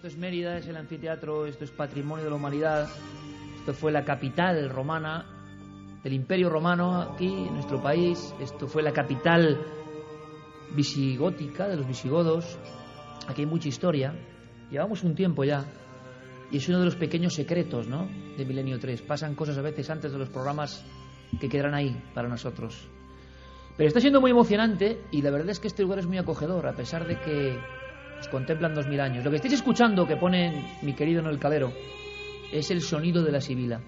Esto es Mérida, es el anfiteatro, esto es patrimonio de la humanidad. Esto fue la capital romana del Imperio Romano aquí en nuestro país. Esto fue la capital visigótica de los visigodos. Aquí hay mucha historia. Llevamos un tiempo ya. Y es uno de los pequeños secretos, ¿no?, de Milenio 3. Pasan cosas a veces antes de los programas que quedarán ahí para nosotros. Pero está siendo muy emocionante y la verdad es que este lugar es muy acogedor, a pesar de que nos contemplan 2000 años. Lo que estáis escuchando, que pone mi querido Noel Calero, es el sonido de la sibila.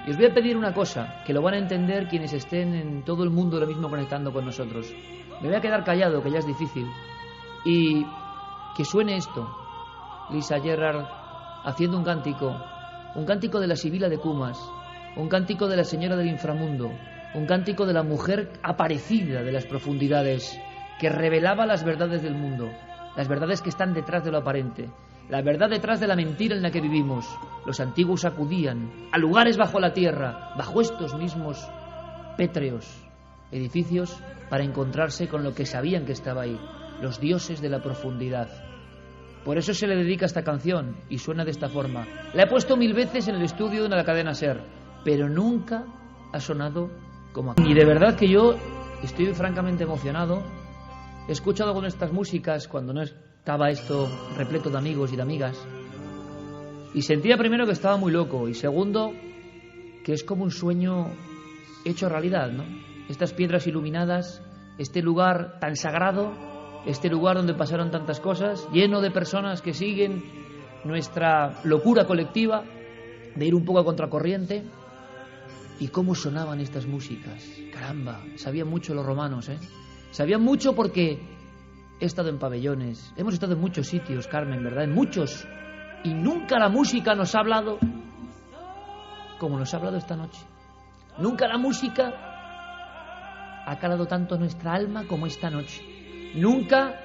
Y os voy a pedir una cosa, que lo van a entender quienes estén en todo el mundo ahora mismo conectando con nosotros. Me voy a quedar callado, que ya es difícil. Y que suene esto. Lisa Gerrard haciendo un cántico de la sibila de Cumas, un cántico de la señora del inframundo, un cántico de la mujer aparecida de las profundidades, que revelaba las verdades del mundo, las verdades que están detrás de lo aparente, la verdad detrás de la mentira en la que vivimos. Los antiguos acudían a lugares bajo la tierra, bajo estos mismos pétreos edificios, para encontrarse con lo que sabían que estaba ahí, los dioses de la profundidad. Por eso se le dedica esta canción y suena de esta forma. La he puesto 1000 veces en el estudio de la cadena SER, pero nunca ha sonado como aquí. Y de verdad que yo estoy francamente emocionado. He escuchado algunas de estas músicas cuando no estaba esto repleto de amigos y de amigas, y sentía primero que estaba muy loco, y segundo que es como un sueño hecho realidad, ¿no? Estas piedras iluminadas, este lugar tan sagrado, este lugar donde pasaron tantas cosas, lleno de personas que siguen nuestra locura colectiva de ir un poco a contracorriente. Y cómo sonaban estas músicas. Caramba, sabían mucho los romanos, ¿eh? Sabían mucho porque he estado en pabellones, hemos estado en muchos sitios, Carmen, ¿verdad? En muchos. Y nunca la música nos ha hablado como nos ha hablado esta noche. Nunca la música ha calado tanto nuestra alma como esta noche. Nunca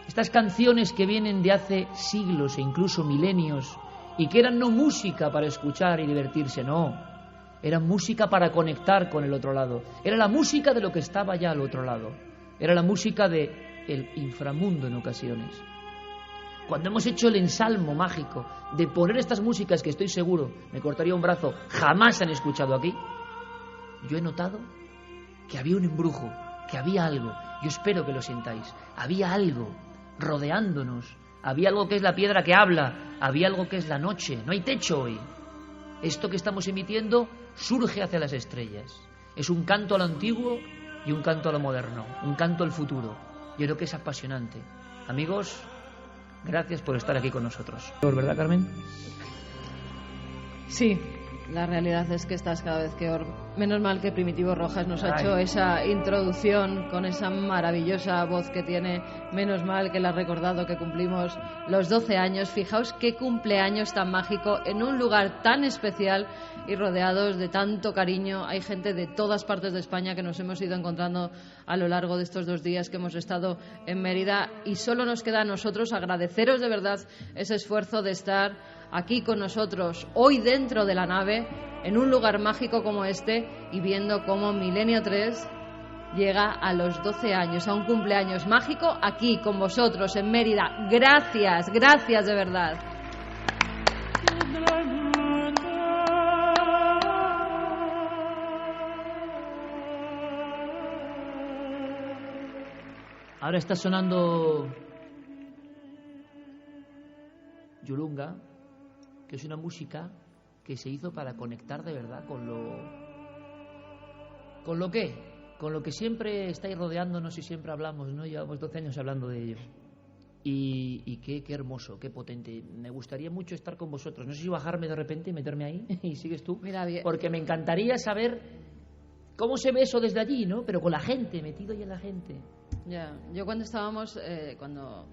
estas canciones que vienen de hace siglos e incluso milenios y que eran no música para escuchar y divertirse, no. Era música para conectar con el otro lado. Era la música de lo que estaba ya al otro lado. Era la música de el inframundo en ocasiones. Cuando hemos hecho el ensalmo mágico de poner estas músicas que estoy seguro, me cortaría un brazo, jamás han escuchado aquí, yo he notado que había un embrujo, que había algo. Yo espero que lo sintáis. Había algo rodeándonos. Había algo que es la piedra que habla. Había algo que es la noche. No hay techo hoy. Esto que estamos emitiendo surge hacia las estrellas. Es un canto a lo antiguo y un canto a lo moderno. Un canto al futuro. Yo creo que es apasionante. Amigos, gracias por estar aquí con nosotros. ¿Verdad, Carmen? Sí. La realidad es que estás cada vez peor. Menos mal que Primitivo Rojas nos ha hecho esa introducción con esa maravillosa voz que tiene. Menos mal que le ha recordado que cumplimos los 12 años. Fijaos qué cumpleaños tan mágico en un lugar tan especial y rodeados de tanto cariño. Hay gente de todas partes de España que nos hemos ido encontrando a lo largo de estos 2 días que hemos estado en Mérida, y solo nos queda a nosotros agradeceros de verdad ese esfuerzo de estar aquí con nosotros hoy dentro de la nave, en un lugar mágico como este, y viendo cómo Milenio 3 llega a los 12 años, a un cumpleaños mágico aquí con vosotros en Mérida. Gracias, gracias de verdad. Ahora está sonando Yulunga, que es una música que se hizo para conectar de verdad con lo que siempre estáis rodeándonos y siempre hablamos, ¿no? Llevamos 12 años hablando de ello. Y qué hermoso, qué potente. Me gustaría mucho estar con vosotros. No sé si bajarme de repente y meterme ahí y sigues tú. Mira, bien. Porque me encantaría saber cómo se ve eso desde allí, ¿no? Pero con la gente, metido ahí en la gente. Ya, yo cuando cuando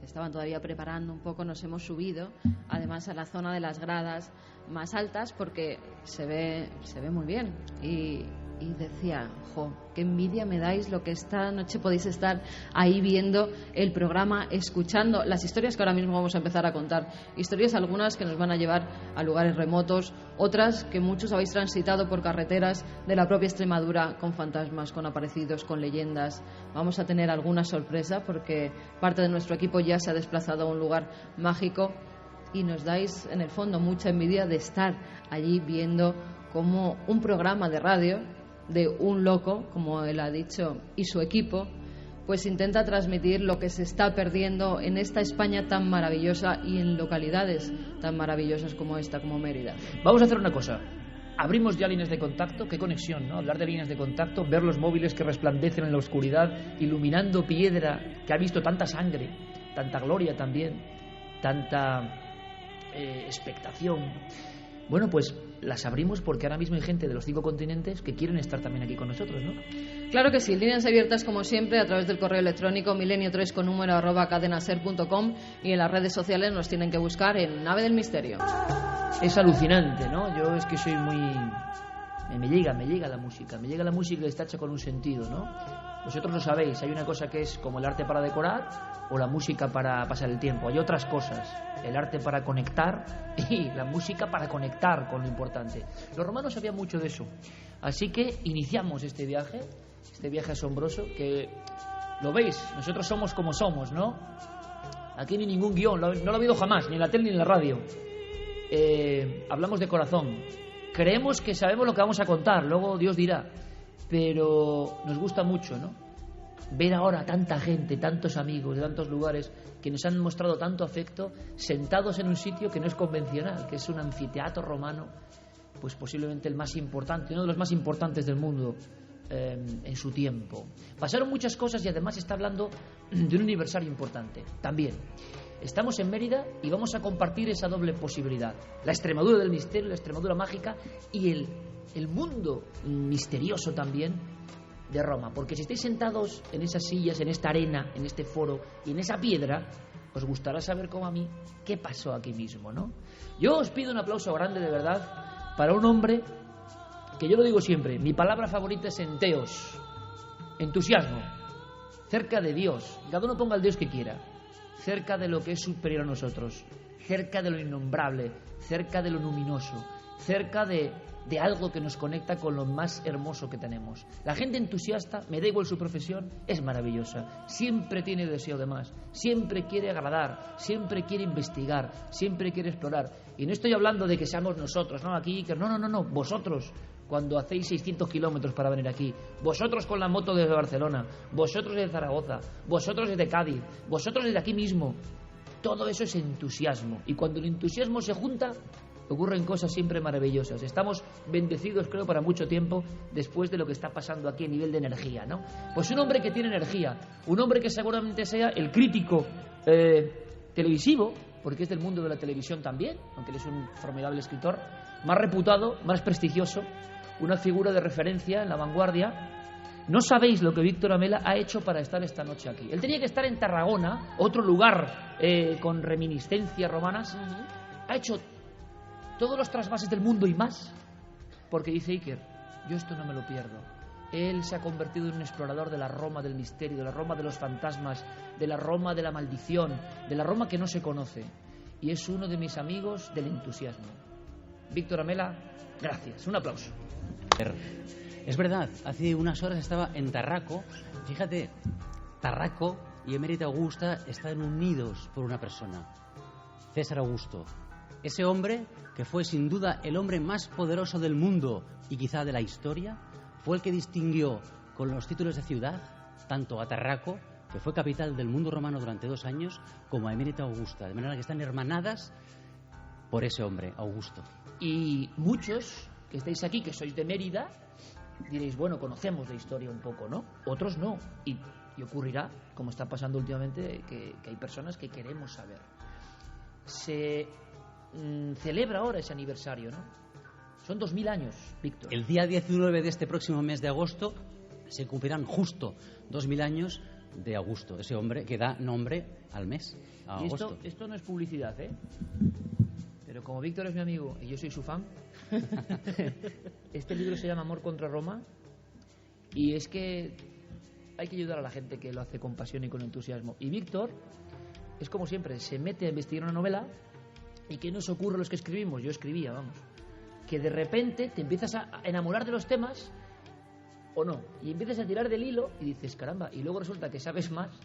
estaban todavía preparando un poco, nos hemos subido además a la zona de las gradas más altas porque se ve muy bien, y decía, qué envidia me dais lo que esta noche podéis estar ahí viendo el programa, escuchando las historias que ahora mismo vamos a empezar a contar, historias algunas que nos van a llevar a lugares remotos, otras que muchos habéis transitado por carreteras de la propia Extremadura, con fantasmas, con aparecidos, con leyendas. Vamos a tener alguna sorpresa porque parte de nuestro equipo ya se ha desplazado a un lugar mágico y nos dais en el fondo mucha envidia de estar allí viendo cómo un programa de radio de un loco, como él ha dicho, y su equipo, pues intenta transmitir lo que se está perdiendo en esta España tan maravillosa y en localidades tan maravillosas como esta, como Mérida. Vamos a hacer una cosa. Abrimos ya líneas de contacto. Qué conexión, ¿no? Hablar de líneas de contacto, ver los móviles que resplandecen en la oscuridad, iluminando piedra que ha visto tanta sangre, tanta gloria también, tanta expectación. Bueno, pues las abrimos porque ahora mismo hay gente de los 5 continentes que quieren estar también aquí con nosotros, ¿no? Claro que sí, líneas abiertas como siempre a través del correo electrónico milenio3@cadenaser.com, y en las redes sociales nos tienen que buscar en Nave del Misterio. Es alucinante, ¿no? Yo es que soy muy... Me llega la música y está hecha con un sentido, ¿no? Vosotros lo sabéis, hay una cosa que es como el arte para decorar o la música para pasar el tiempo. Hay otras cosas, el arte para conectar y la música para conectar con lo importante. Los romanos sabían mucho de eso. Así que iniciamos este viaje asombroso que, lo veis, nosotros somos como somos, ¿no? Aquí no hay ningún guión, no lo ha habido jamás, ni en la tele ni en la radio. Hablamos de corazón. Creemos que sabemos lo que vamos a contar, luego Dios dirá. Pero nos gusta mucho, ¿no? Ver ahora tanta gente, tantos amigos de tantos lugares que nos han mostrado tanto afecto, sentados en un sitio que no es convencional, que es un anfiteatro romano, pues posiblemente el más importante, uno de los más importantes del mundo en su tiempo. Pasaron muchas cosas y además está hablando de un aniversario importante también. Estamos en Mérida y vamos a compartir esa doble posibilidad: la Extremadura del misterio, la Extremadura mágica y el mundo misterioso también de Roma. Porque si estáis sentados en esas sillas, en esta arena, en este foro y en esa piedra, os gustará saber, como a mí, qué pasó aquí mismo, ¿no? Yo os pido un aplauso grande, de verdad, para un hombre que, yo lo digo siempre, mi palabra favorita es enteos, entusiasmo, cerca de Dios. Cada uno ponga el Dios que quiera, cerca de lo que es superior a nosotros, cerca de lo innombrable, cerca de lo luminoso, cerca de algo que nos conecta con lo más hermoso que tenemos. La gente entusiasta, me da igual su profesión, es maravillosa. Siempre tiene deseo de más, siempre quiere agradar, siempre quiere investigar, siempre quiere explorar. Y no estoy hablando de que seamos nosotros, ¿no? Aquí, que no, vosotros, cuando hacéis 600 kilómetros para venir aquí, vosotros con la moto desde Barcelona, vosotros desde Zaragoza, vosotros desde Cádiz, vosotros desde aquí mismo. Todo eso es entusiasmo. Y cuando el entusiasmo se junta, ocurren cosas siempre maravillosas. Estamos bendecidos, creo, para mucho tiempo después de lo que está pasando aquí a nivel de energía, ¿no? Pues un hombre que tiene energía, un hombre que seguramente sea el crítico televisivo, porque es del mundo de la televisión también, aunque él es un formidable escritor, más reputado, más prestigioso, una figura de referencia en la vanguardia. No sabéis lo que Víctor Amela ha hecho para estar esta noche aquí. Él tenía que estar en Tarragona, otro lugar con reminiscencias romanas. Ha hecho todos los trasvases del mundo y más, porque dice Iker, yo esto no me lo pierdo. Él se ha convertido en un explorador de la Roma del misterio, de la Roma de los fantasmas, de la Roma de la maldición, de la Roma que no se conoce. Y es uno de mis amigos del entusiasmo. Víctor Amela, gracias. Un aplauso. Es verdad, hace unas horas estaba en Tarraco. Fíjate, Tarraco y Emérita Augusta están unidos por una persona, César Augusto. Ese hombre, que fue sin duda el hombre más poderoso del mundo y quizá de la historia, fue el que distinguió con los títulos de ciudad tanto a Tarraco, que fue capital del mundo romano durante 2 años, como a Emérita Augusta, de manera que están hermanadas por ese hombre, Augusto. Y muchos que estáis aquí, que sois de Mérida, diréis, bueno, conocemos la historia un poco, ¿no? Otros no. Y ocurrirá, como está pasando últimamente, que hay personas que queremos saber. Se celebra ahora ese aniversario, ¿no? Son 2000 años, Víctor. El día 19 de este próximo mes de agosto se cumplirán justo 2000 años de Augusto, ese hombre que da nombre al mes, a agosto. Esto no es publicidad, ¿eh? Pero como Víctor es mi amigo y yo soy su fan, este libro se llama Amor contra Roma, y es que hay que ayudar a la gente que lo hace con pasión y con entusiasmo. Y Víctor es como siempre, se mete a investigar una novela. ¿Y qué nos ocurre a los que escribimos? Yo escribía, vamos. Que de repente te empiezas a enamorar de los temas, o no, y empiezas a tirar del hilo y dices, caramba, y luego resulta que sabes más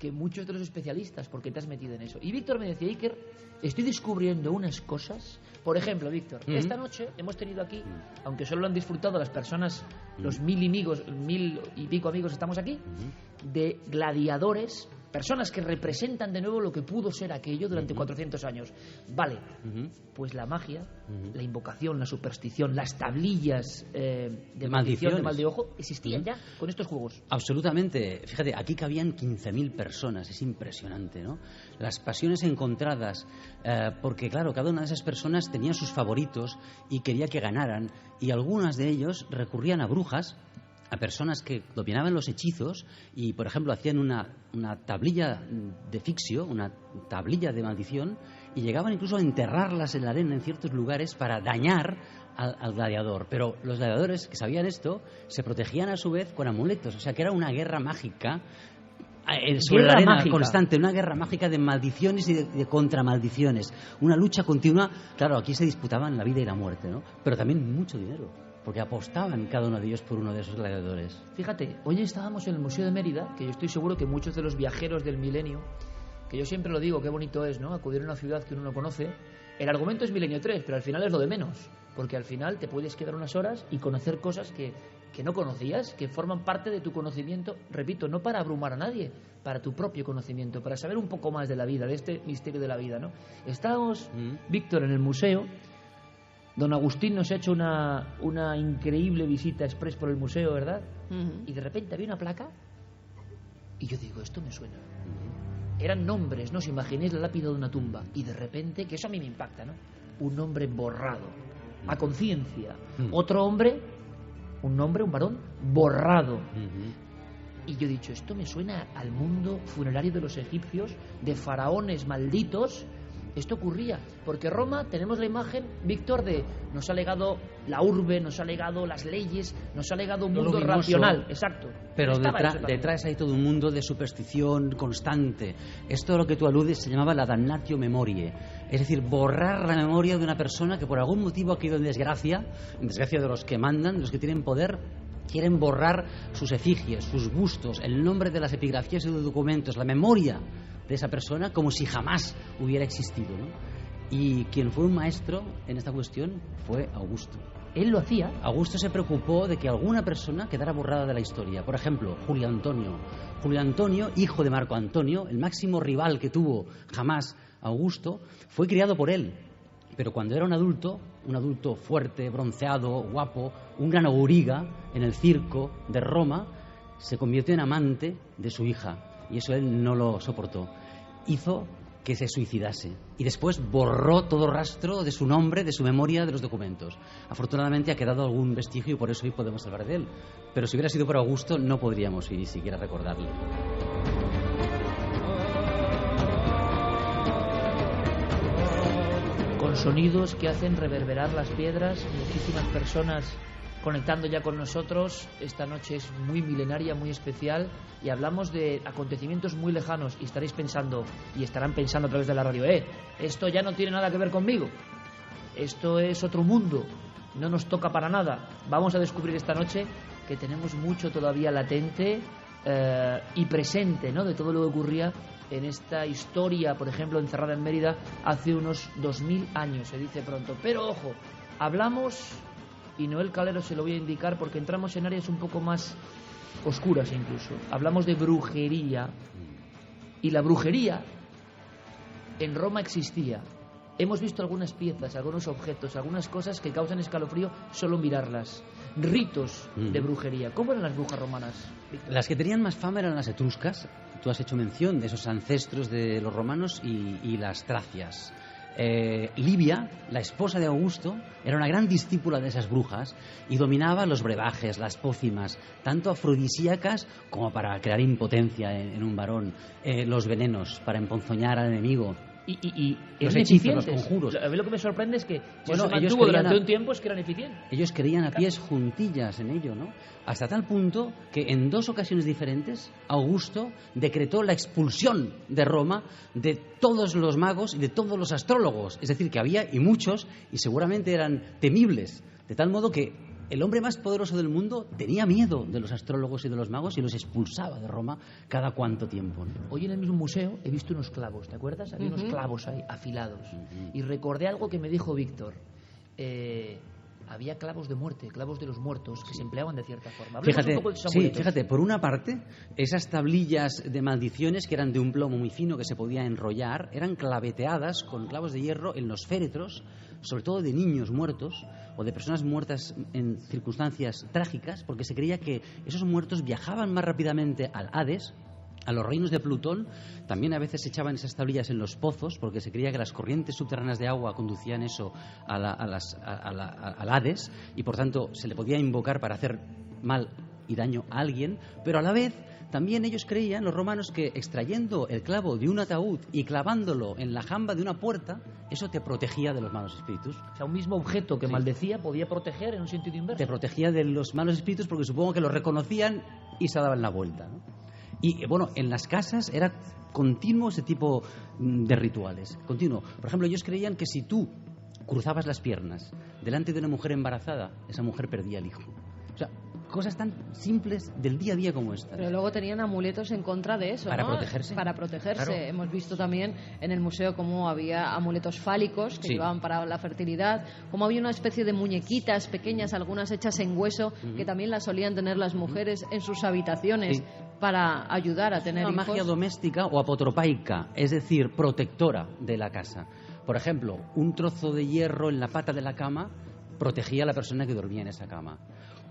que muchos de los especialistas, porque te has metido en eso. Y Víctor me decía, Iker, estoy descubriendo unas cosas. Por ejemplo, Víctor, esta noche hemos tenido aquí, aunque solo lo han disfrutado las personas, los 1000 y pico amigos estamos aquí, de gladiadores, personas que representan de nuevo lo que pudo ser aquello durante 400 años. Vale, pues la magia, la invocación, la superstición, las tablillas de maldición, de mal de ojo, existían ya con estos juegos. Absolutamente. Fíjate, aquí cabían 15.000 personas, es impresionante, ¿no? Las pasiones encontradas, porque claro, cada una de esas personas tenía sus favoritos y quería que ganaran, y algunas de ellos recurrían a brujas, a personas que dominaban los hechizos y, por ejemplo, hacían una tablilla de fictio, una tablilla de maldición, y llegaban incluso a enterrarlas en la arena en ciertos lugares para dañar al gladiador. Pero los gladiadores que sabían esto se protegían a su vez con amuletos, o sea que era una guerra mágica sobre la arena constante, una guerra mágica de maldiciones y de contramaldiciones, una lucha continua. Claro, aquí se disputaban la vida y la muerte, ¿no? Pero también mucho dinero, porque apostaban cada uno de ellos por uno de esos gladiadores. Fíjate, hoy estábamos en el Museo de Mérida, que yo estoy seguro que muchos de los viajeros del milenio, que yo siempre lo digo, qué bonito es, ¿no?, acudir a una ciudad que uno no conoce. El argumento es Milenio 3, pero al final es lo de menos, porque al final te puedes quedar unas horas y conocer cosas que no conocías, que forman parte de tu conocimiento, repito, no para abrumar a nadie, para tu propio conocimiento, para saber un poco más de la vida, de este misterio de la vida, ¿no? Estábamos, Víctor, en el museo. Don Agustín nos ha hecho una increíble visita express por el museo, ¿verdad? Y de repente había una placa y yo digo, esto me suena. Eran nombres, ¿no? Os imaginéis la lápida de una tumba y de repente, que eso a mí me impacta, ¿no? Un nombre borrado, a conciencia. Otro hombre, un varón, borrado. Y yo he dicho, esto me suena al mundo funerario de los egipcios, de faraones malditos. Esto ocurría, porque Roma, tenemos la imagen, Víctor, de nos ha legado la urbe, nos ha legado las leyes, nos ha legado un mundo racional, exacto. Pero detrás hay todo un mundo de superstición constante. Esto a lo que tú aludes se llamaba la damnatio memoriae, es decir, borrar la memoria de una persona que por algún motivo ha caído en desgracia de los que mandan, de los que tienen poder. Quieren borrar sus efigies, sus bustos, el nombre de las epigrafías y de documentos, la memoria de esa persona como si jamás hubiera existido, ¿no? Y quien fue un maestro en esta cuestión fue Augusto. Él lo hacía. Augusto se preocupó de que alguna persona quedara borrada de la historia. Por ejemplo, Julio Antonio. Julio Antonio, hijo de Marco Antonio, el máximo rival que tuvo jamás Augusto, fue criado por él. Pero cuando era un adulto fuerte, bronceado, guapo, un gran auriga en el circo de Roma, se convirtió en amante de su hija. Y eso él no lo soportó. Hizo que se suicidase. Y después borró todo rastro de su nombre, de su memoria, de los documentos. Afortunadamente ha quedado algún vestigio y por eso hoy podemos hablar de él. Pero si hubiera sido por Augusto, no podríamos ni siquiera recordarle. Con sonidos que hacen reverberar las piedras, muchísimas personas conectando ya con nosotros. Esta noche es muy milenaria, muy especial, y hablamos de acontecimientos muy lejanos, y estaréis pensando, y estarán pensando a través de la radio, esto ya no tiene nada que ver conmigo, esto es otro mundo, no nos toca para nada. Vamos a descubrir esta noche que tenemos mucho todavía latente y presente, ¿no?, de todo lo que ocurría en esta historia, por ejemplo, encerrada en Mérida hace unos 2000 años, se dice pronto. Pero ojo, hablamos, y Noel Calero se lo voy a indicar porque entramos en áreas un poco más oscuras incluso. Hablamos de brujería, y la brujería en Roma existía. Hemos visto algunas piezas, algunos objetos, algunas cosas que causan escalofrío solo mirarlas. Ritos de brujería. ¿Cómo eran las brujas romanas, Víctor? Las que tenían más fama eran las etruscas. Tú has hecho mención de esos ancestros de los romanos y las tracias. Livia, la esposa de Augusto, era una gran discípula de esas brujas y dominaba los brebajes, las pócimas, tanto afrodisíacas como para crear impotencia en un varón, los venenos para emponzoñar al enemigo. Y los eran hechizos, eficientes. los conjuros. A mí lo que me sorprende es que bueno, se mantuvo durante un tiempo es que eran eficientes. Ellos creían a pies juntillas en ello, ¿no? Hasta tal punto que en 2 ocasiones diferentes Augusto decretó la expulsión de Roma de todos los magos y de todos los astrólogos. Es decir, que había, y muchos, y seguramente eran temibles, de tal modo que el hombre más poderoso del mundo tenía miedo de los astrólogos y de los magos y los expulsaba de Roma cada cuánto tiempo, ¿no? Hoy en el mismo museo he visto unos clavos, ¿te acuerdas? Había unos clavos ahí, afilados. Y recordé algo que me dijo Víctor. Había clavos de muerte, clavos de los muertos, que se empleaban de cierta forma. Fíjate, por una parte, esas tablillas de maldiciones que eran de un plomo muy fino que se podía enrollar, eran claveteadas con clavos de hierro en los féretros, sobre todo de niños muertos o de personas muertas en circunstancias trágicas, porque se creía que esos muertos viajaban más rápidamente al Hades, a los reinos de Plutón. También a veces se echaban esas tablillas en los pozos porque se creía que las corrientes subterráneas de agua conducían eso al Hades y por tanto se le podía invocar para hacer mal y daño a alguien, pero a la vez también ellos creían, los romanos, que extrayendo el clavo de un ataúd y clavándolo en la jamba de una puerta, eso te protegía de los malos espíritus. O sea, un mismo objeto que maldecía podía proteger en un sentido inverso. Te protegía de los malos espíritus porque supongo que los reconocían y se daban la vuelta, ¿no? Y bueno, en las casas era continuo ese tipo de rituales, continuo. Por ejemplo, ellos creían que si tú cruzabas las piernas delante de una mujer embarazada, esa mujer perdía el hijo. O sea, cosas tan simples del día a día como esta. Pero luego tenían amuletos en contra de eso, para ¿no? protegerse. Para protegerse. Claro. Hemos visto también en el museo cómo había amuletos fálicos que llevaban para la fertilidad, cómo había una especie de muñequitas pequeñas, algunas hechas en hueso, que también las solían tener las mujeres en sus habitaciones para ayudar a tener una hijos. Magia doméstica o apotropaica, es decir, protectora de la casa. Por ejemplo, un trozo de hierro en la pata de la cama protegía a la persona que dormía en esa cama.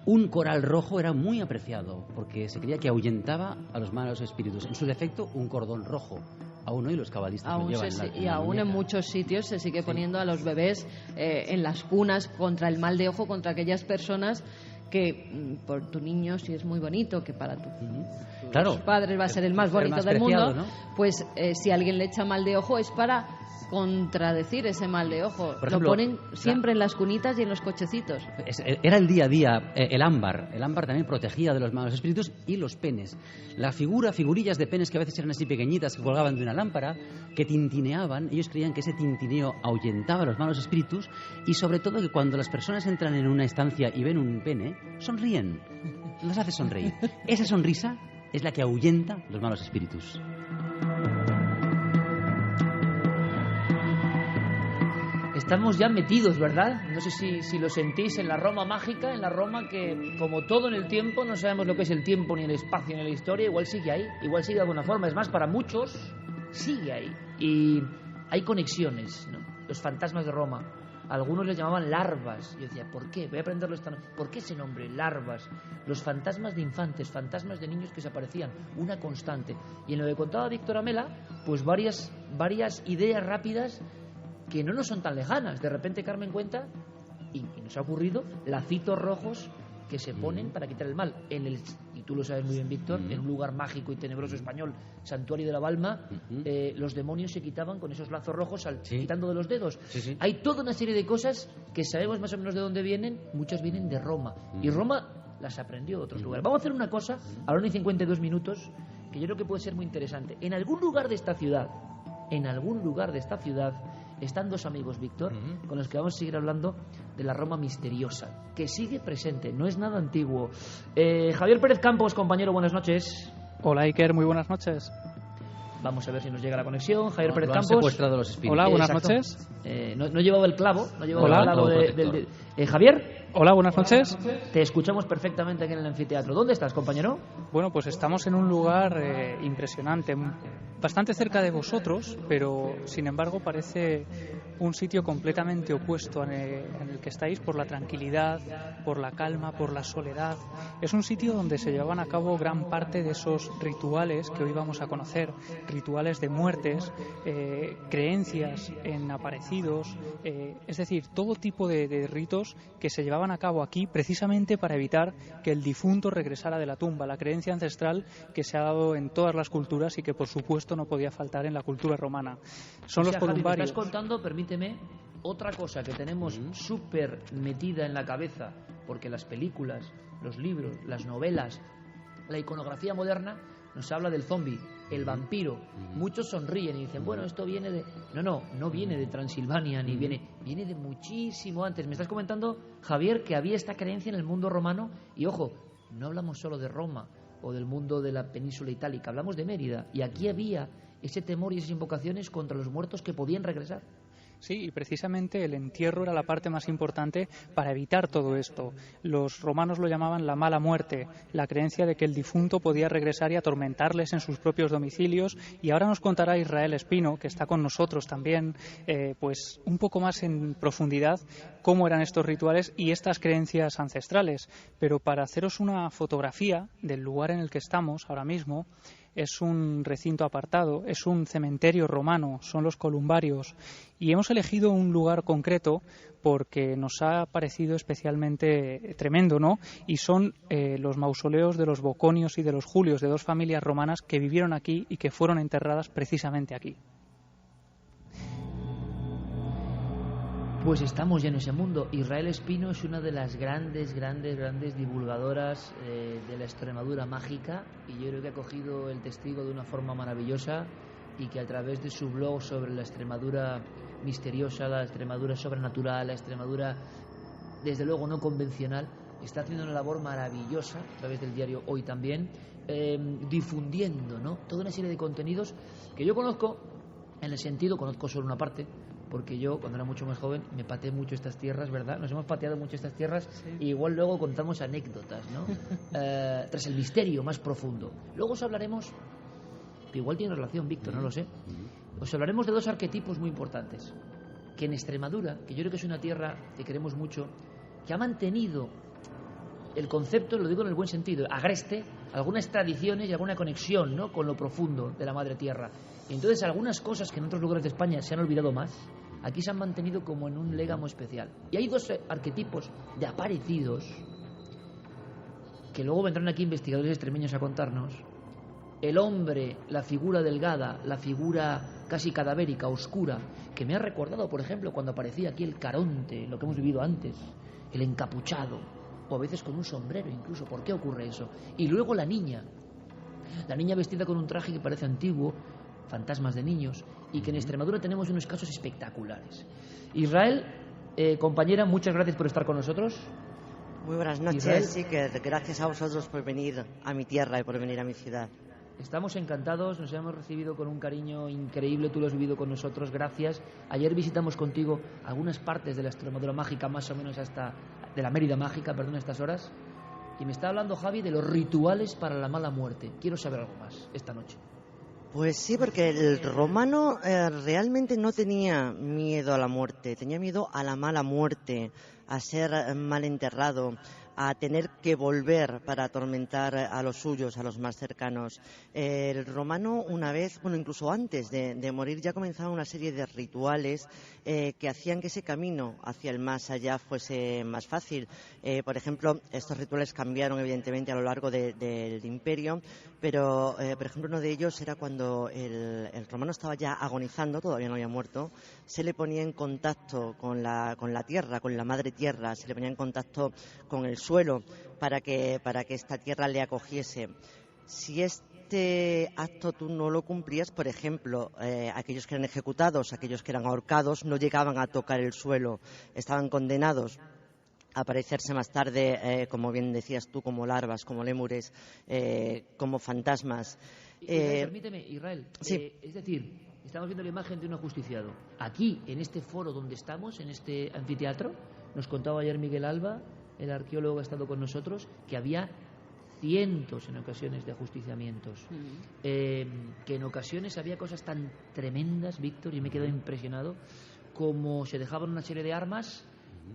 Un coral rojo era muy apreciado porque se creía que ahuyentaba a los malos espíritus. En su defecto, un cordón rojo. Aún hoy los cabalistas lo llevan y aún en muchos sitios se sigue poniendo a los bebés en las cunas contra el mal de ojo, contra aquellas personas que por tu niño, si es muy bonito, que para tus padres va a ser el más bonito del mundo, ¿no? Pues si alguien le echa mal de ojo es para contradecir ese mal de ojo. Por ejemplo, lo ponen siempre en las cunitas y en los cochecitos. Era el día a día. El ámbar también protegía de los malos espíritus, y los penes. Figurillas de penes que a veces eran así pequeñitas, que colgaban de una lámpara, que tintineaban. Ellos creían que ese tintineo ahuyentaba a los malos espíritus, y sobre todo que cuando las personas entran en una estancia y ven un pene, sonríen. Los hace sonreír. Esa sonrisa es la que ahuyenta los malos espíritus. Estamos ya metidos, ¿verdad? No sé si lo sentís en la Roma mágica, en la Roma que, como todo en el tiempo, no sabemos lo que es el tiempo, ni el espacio, ni la historia, igual sigue ahí, igual sigue de alguna forma. Es más, para muchos sigue ahí. Y hay conexiones, ¿no? Los fantasmas de Roma. Algunos les llamaban larvas. Yo decía, ¿por qué? Voy a aprenderlo esta noche. ¿Por qué ese nombre? Larvas. Los fantasmas de infantes, fantasmas de niños que se aparecían. Una constante. Y en lo que contaba Víctor Amela, pues varias ideas rápidas que no nos son tan lejanas. De repente Carmen cuenta, y nos ha ocurrido, lacitos rojos que se ponen para quitar el mal. Y tú lo sabes muy bien, Víctor, en un lugar mágico y tenebroso español, Santuario de la Balma, los demonios se quitaban con esos lazos rojos quitando de los dedos. Hay toda una serie de cosas que sabemos más o menos de dónde vienen. Muchas vienen de Roma. Y Roma las aprendió de otros lugares. Vamos a hacer una cosa, a la 1:52 minutos, que yo creo que puede ser muy interesante. En algún lugar de esta ciudad, están dos amigos, Víctor, con los que vamos a seguir hablando de la Roma misteriosa, que sigue presente, no es nada antiguo. Javier Pérez Campos, compañero, buenas noches. Hola, Iker, muy buenas noches. Vamos a ver si nos llega la conexión. Javier Pérez Campos. Secuestrado los espíritus. Hola, buenas noches. No llevaba el clavo. Javier. Hola, buenas noches. Te escuchamos perfectamente aquí en el anfiteatro. ¿Dónde estás, compañero? Bueno, pues estamos en un lugar impresionante, bastante cerca de vosotros, pero sin embargo parece un sitio completamente opuesto en el que estáis, por la tranquilidad, por la calma, por la soledad. Es un sitio donde se llevaban a cabo gran parte de esos rituales que hoy vamos a conocer, rituales de muertes, creencias en aparecidos, es decir, todo tipo de ritos que se llevaban a cabo aquí precisamente para evitar que el difunto regresara de la tumba, la creencia ancestral que se ha dado en todas las culturas y que por supuesto no podía faltar en la cultura romana. Son los columbarios. Javi, me estás contando, permíteme, otra cosa que tenemos súper metida en la cabeza, porque las películas, los libros, las novelas, la iconografía moderna nos habla del zombie, el vampiro. Muchos sonríen y dicen, bueno, esto viene de... No viene de Transilvania, ni viene de muchísimo antes. Me estás comentando, Javier, que había esta creencia en el mundo romano, y ojo, no hablamos solo de Roma o del mundo de la península itálica, hablamos de Mérida, y aquí había ese temor y esas invocaciones contra los muertos que podían regresar. Sí, y precisamente el entierro era la parte más importante para evitar todo esto. Los romanos lo llamaban la mala muerte, la creencia de que el difunto podía regresar y atormentarles en sus propios domicilios. Y ahora nos contará Israel Espino, que está con nosotros también, pues un poco más en profundidad cómo eran estos rituales y estas creencias ancestrales. Pero para haceros una fotografía del lugar en el que estamos ahora mismo, es un recinto apartado, es un cementerio romano, son los columbarios, y hemos elegido un lugar concreto porque nos ha parecido especialmente tremendo, ¿no? Y son los mausoleos de los Boconios y de los Julios, de dos familias romanas que vivieron aquí y que fueron enterradas precisamente aquí. Pues estamos ya en ese mundo. Israel Espino es una de las grandes divulgadoras de la Extremadura mágica, y yo creo que ha cogido el testigo de una forma maravillosa, y que a través de su blog sobre la Extremadura misteriosa, la Extremadura sobrenatural, la Extremadura desde luego no convencional, está haciendo una labor maravillosa a través del diario Hoy también, difundiendo, ¿no?, toda una serie de contenidos que yo conozco solo una parte, porque yo, cuando era mucho más joven, me pateé mucho estas tierras, ¿verdad? Nos hemos pateado mucho estas tierras, sí. Y igual luego contamos anécdotas, ¿no? Tras el misterio más profundo. Luego os hablaremos, que igual tiene relación, Víctor, no lo sé, os hablaremos de dos arquetipos muy importantes, que en Extremadura, que yo creo que es una tierra que queremos mucho, que ha mantenido el concepto, lo digo en el buen sentido, agreste, algunas tradiciones y alguna conexión, ¿no?, con lo profundo de la madre tierra. Y entonces algunas cosas que en otros lugares de España se han olvidado más, aquí se han mantenido como en un légamo especial. Y hay dos arquetipos de aparecidos que luego vendrán aquí investigadores extremeños a contarnos. El hombre, la figura delgada, la figura casi cadavérica, oscura, que me ha recordado, por ejemplo, cuando aparecía aquí el Caronte, lo que hemos vivido antes, el encapuchado, o a veces con un sombrero incluso. ¿Por qué ocurre eso? Y luego la niña vestida con un traje que parece antiguo, fantasmas de niños, y que en Extremadura tenemos unos casos espectaculares. Israel, compañera, muchas gracias por estar con nosotros. Muy buenas noches, Israel. Sí, que gracias a vosotros por venir a mi tierra y por venir a mi ciudad. Estamos encantados, nos hemos recibido con un cariño increíble, tú lo has vivido con nosotros, gracias. Ayer visitamos contigo algunas partes de la Extremadura mágica, más o menos hasta de la Mérida mágica, perdón, a estas horas, y me está hablando Javi de los rituales para la mala muerte. Quiero saber algo más esta noche. Pues sí, porque el romano realmente no tenía miedo a la muerte, tenía miedo a la mala muerte, a ser mal enterrado, a tener que volver para atormentar a los suyos, a los más cercanos. El romano, una vez, bueno, incluso antes de morir, ya comenzaba una serie de rituales que hacían que ese camino hacia el más allá fuese más fácil. Por ejemplo, estos rituales cambiaron evidentemente a lo largo del imperio, pero por ejemplo uno de ellos era cuando el romano estaba ya agonizando, todavía no había muerto, se le ponía en contacto con la tierra, con la madre tierra, se le ponía en contacto con el suelo para que esta tierra le acogiese. Si este acto tú no lo cumplías, por ejemplo, aquellos que eran ejecutados, aquellos que eran ahorcados, no llegaban a tocar el suelo, estaban condenados a aparecerse más tarde, como bien decías tú, como larvas, como lémures, como fantasmas. Permíteme, Israel, sí. Es decir, estamos viendo la imagen de un ajusticiado. Aquí, en este foro donde estamos, en este anfiteatro, nos contaba ayer Miguel Alba, el arqueólogo que ha estado con nosotros, que había cientos en ocasiones de ajusticiamientos, que en ocasiones había cosas tan tremendas, Víctor, y me he quedado impresionado, como se dejaban una serie de armas,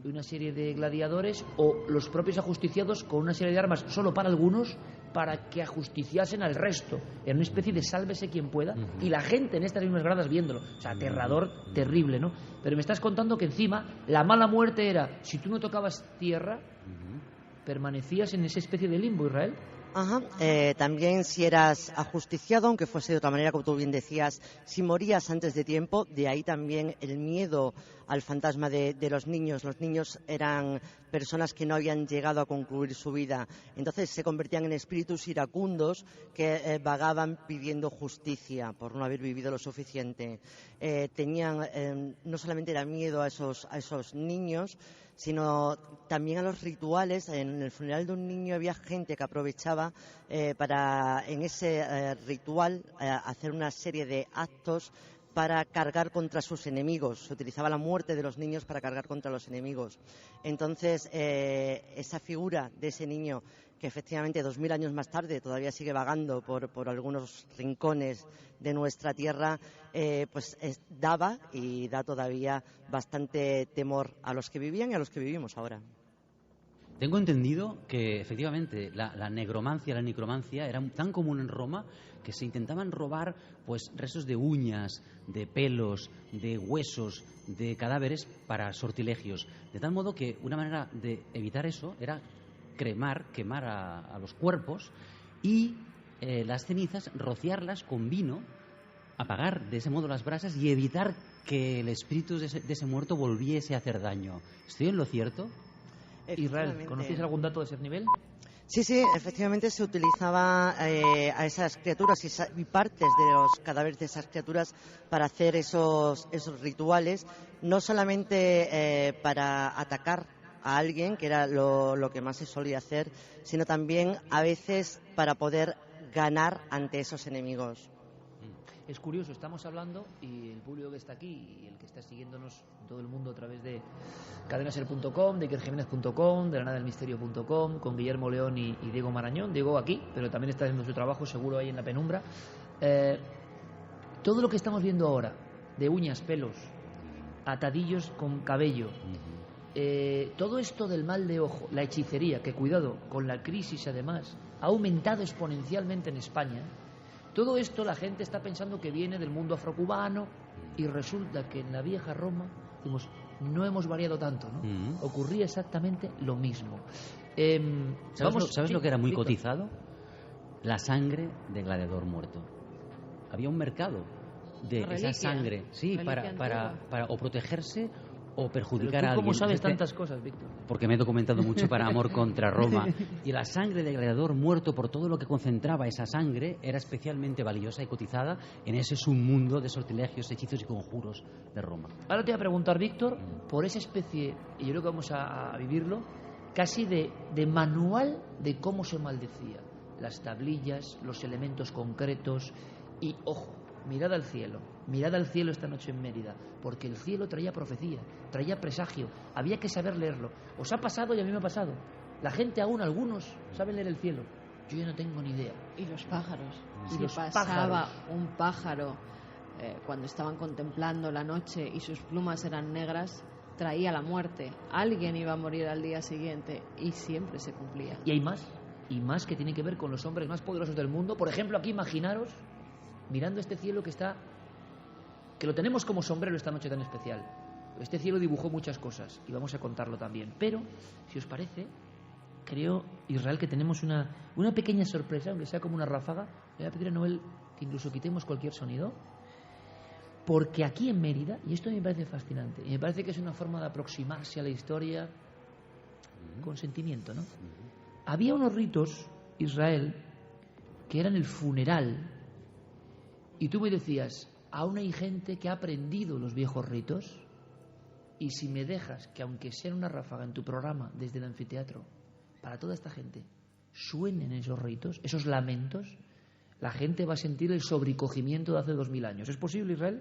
una serie de gladiadores, o los propios ajusticiados con una serie de armas solo para algunos, para que ajusticiasen al resto, en una especie de sálvese quien pueda, y la gente en estas mismas gradas viéndolo. O sea, aterrador, terrible, ¿no? Pero me estás contando que encima la mala muerte era, si tú no tocabas tierra, permanecías en esa especie de limbo, Israel. Ajá. También si eras ajusticiado, aunque fuese de otra manera, como tú bien decías, si morías antes de tiempo, de ahí también el miedo al fantasma de los niños. Los niños eran personas que no habían llegado a concluir su vida, entonces se convertían en espíritus iracundos que vagaban pidiendo justicia por no haber vivido lo suficiente. Tenían, no solamente era miedo a esos niños, sino también a los rituales. En el funeral de un niño había gente que aprovechaba para en ese ritual hacer una serie de actos para cargar contra sus enemigos. Se utilizaba la muerte de los niños para cargar contra los enemigos. Entonces, esa figura de ese niño, que efectivamente 2000 años más tarde todavía sigue vagando por algunos rincones de nuestra tierra, daba y da todavía bastante temor a los que vivían y a los que vivimos ahora. Tengo entendido que efectivamente la negromancia, la necromancia era tan común en Roma que se intentaban robar pues restos de uñas, de pelos, de huesos, de cadáveres para sortilegios. De tal modo que una manera de evitar eso era quemar a los cuerpos y las cenizas, rociarlas con vino, apagar de ese modo las brasas y evitar que el espíritu de ese muerto volviese a hacer daño. ¿Estoy en lo cierto? Israel, ¿conocéis algún dato de ese nivel? Sí, efectivamente se utilizaba a esas criaturas y partes de los cadáveres de esas criaturas para hacer esos rituales, no solamente para atacar a alguien, que era lo que más se solía hacer, sino también a veces para poder ganar ante esos enemigos. Es curioso, estamos hablando, y el público que está aquí y el que está siguiéndonos en todo el mundo a través de cadenaser.com, de ikerjimenez.com, de lanadadelmisterio.com, con Guillermo León y Diego Marañón. Diego aquí, pero también está haciendo su trabajo seguro ahí en la penumbra. Todo lo que estamos viendo ahora, de uñas, pelos, atadillos con cabello, todo esto del mal de ojo, la hechicería, que cuidado, con la crisis además, ha aumentado exponencialmente en España. Todo esto la gente está pensando que viene del mundo afrocubano y resulta que en la vieja Roma, decimos, no hemos variado tanto, ¿no? Ocurría exactamente lo mismo. ¿Sabes lo que era muy cotizado? La sangre de gladiador muerto. Había un mercado de esa sangre, sí, para o protegerse o perjudicar a alguien. ¿Cómo sabes tantas cosas, Víctor? Porque me he documentado mucho para Amor contra Roma. Y la sangre de gladiador muerto, por todo lo que concentraba esa sangre, era especialmente valiosa y cotizada en ese submundo de sortilegios, hechizos y conjuros de Roma. Ahora te voy a preguntar, Víctor, por esa especie, y yo creo que vamos a vivirlo, casi de manual de cómo se maldecía. Las tablillas, los elementos concretos y, ojo, mirad al cielo esta noche en Mérida, porque el cielo traía profecía, traía presagio, había que saber leerlo. Os ha pasado y a mí me ha pasado. La gente aún, algunos, saben leer el cielo. Yo ya no tengo ni idea. Y los pájaros. Y si los pasaba pájaros. un pájaro cuando estaban contemplando la noche y sus plumas eran negras, traía la muerte. Alguien iba a morir al día siguiente y siempre se cumplía. Y hay más, que tiene que ver con los hombres más poderosos del mundo. Por ejemplo, aquí imaginaros mirando este cielo que lo tenemos como sombrero esta noche tan especial. Este cielo dibujó muchas cosas y vamos a contarlo también. Pero, si os parece, creo, Israel, que tenemos una pequeña sorpresa, aunque sea como una ráfaga. Le voy a pedir a Noel que incluso quitemos cualquier sonido, porque aquí en Mérida, y esto me parece fascinante, y me parece que es una forma de aproximarse a la historia con sentimiento, ¿no? Había unos ritos, Israel, que eran el funeral. Y tú me decías, aún hay gente que ha aprendido los viejos ritos, y si me dejas que, aunque sea una ráfaga en tu programa desde el anfiteatro, para toda esta gente suenen esos ritos, esos lamentos, la gente va a sentir el sobrecogimiento de hace 2000 años. ¿Es posible, Israel?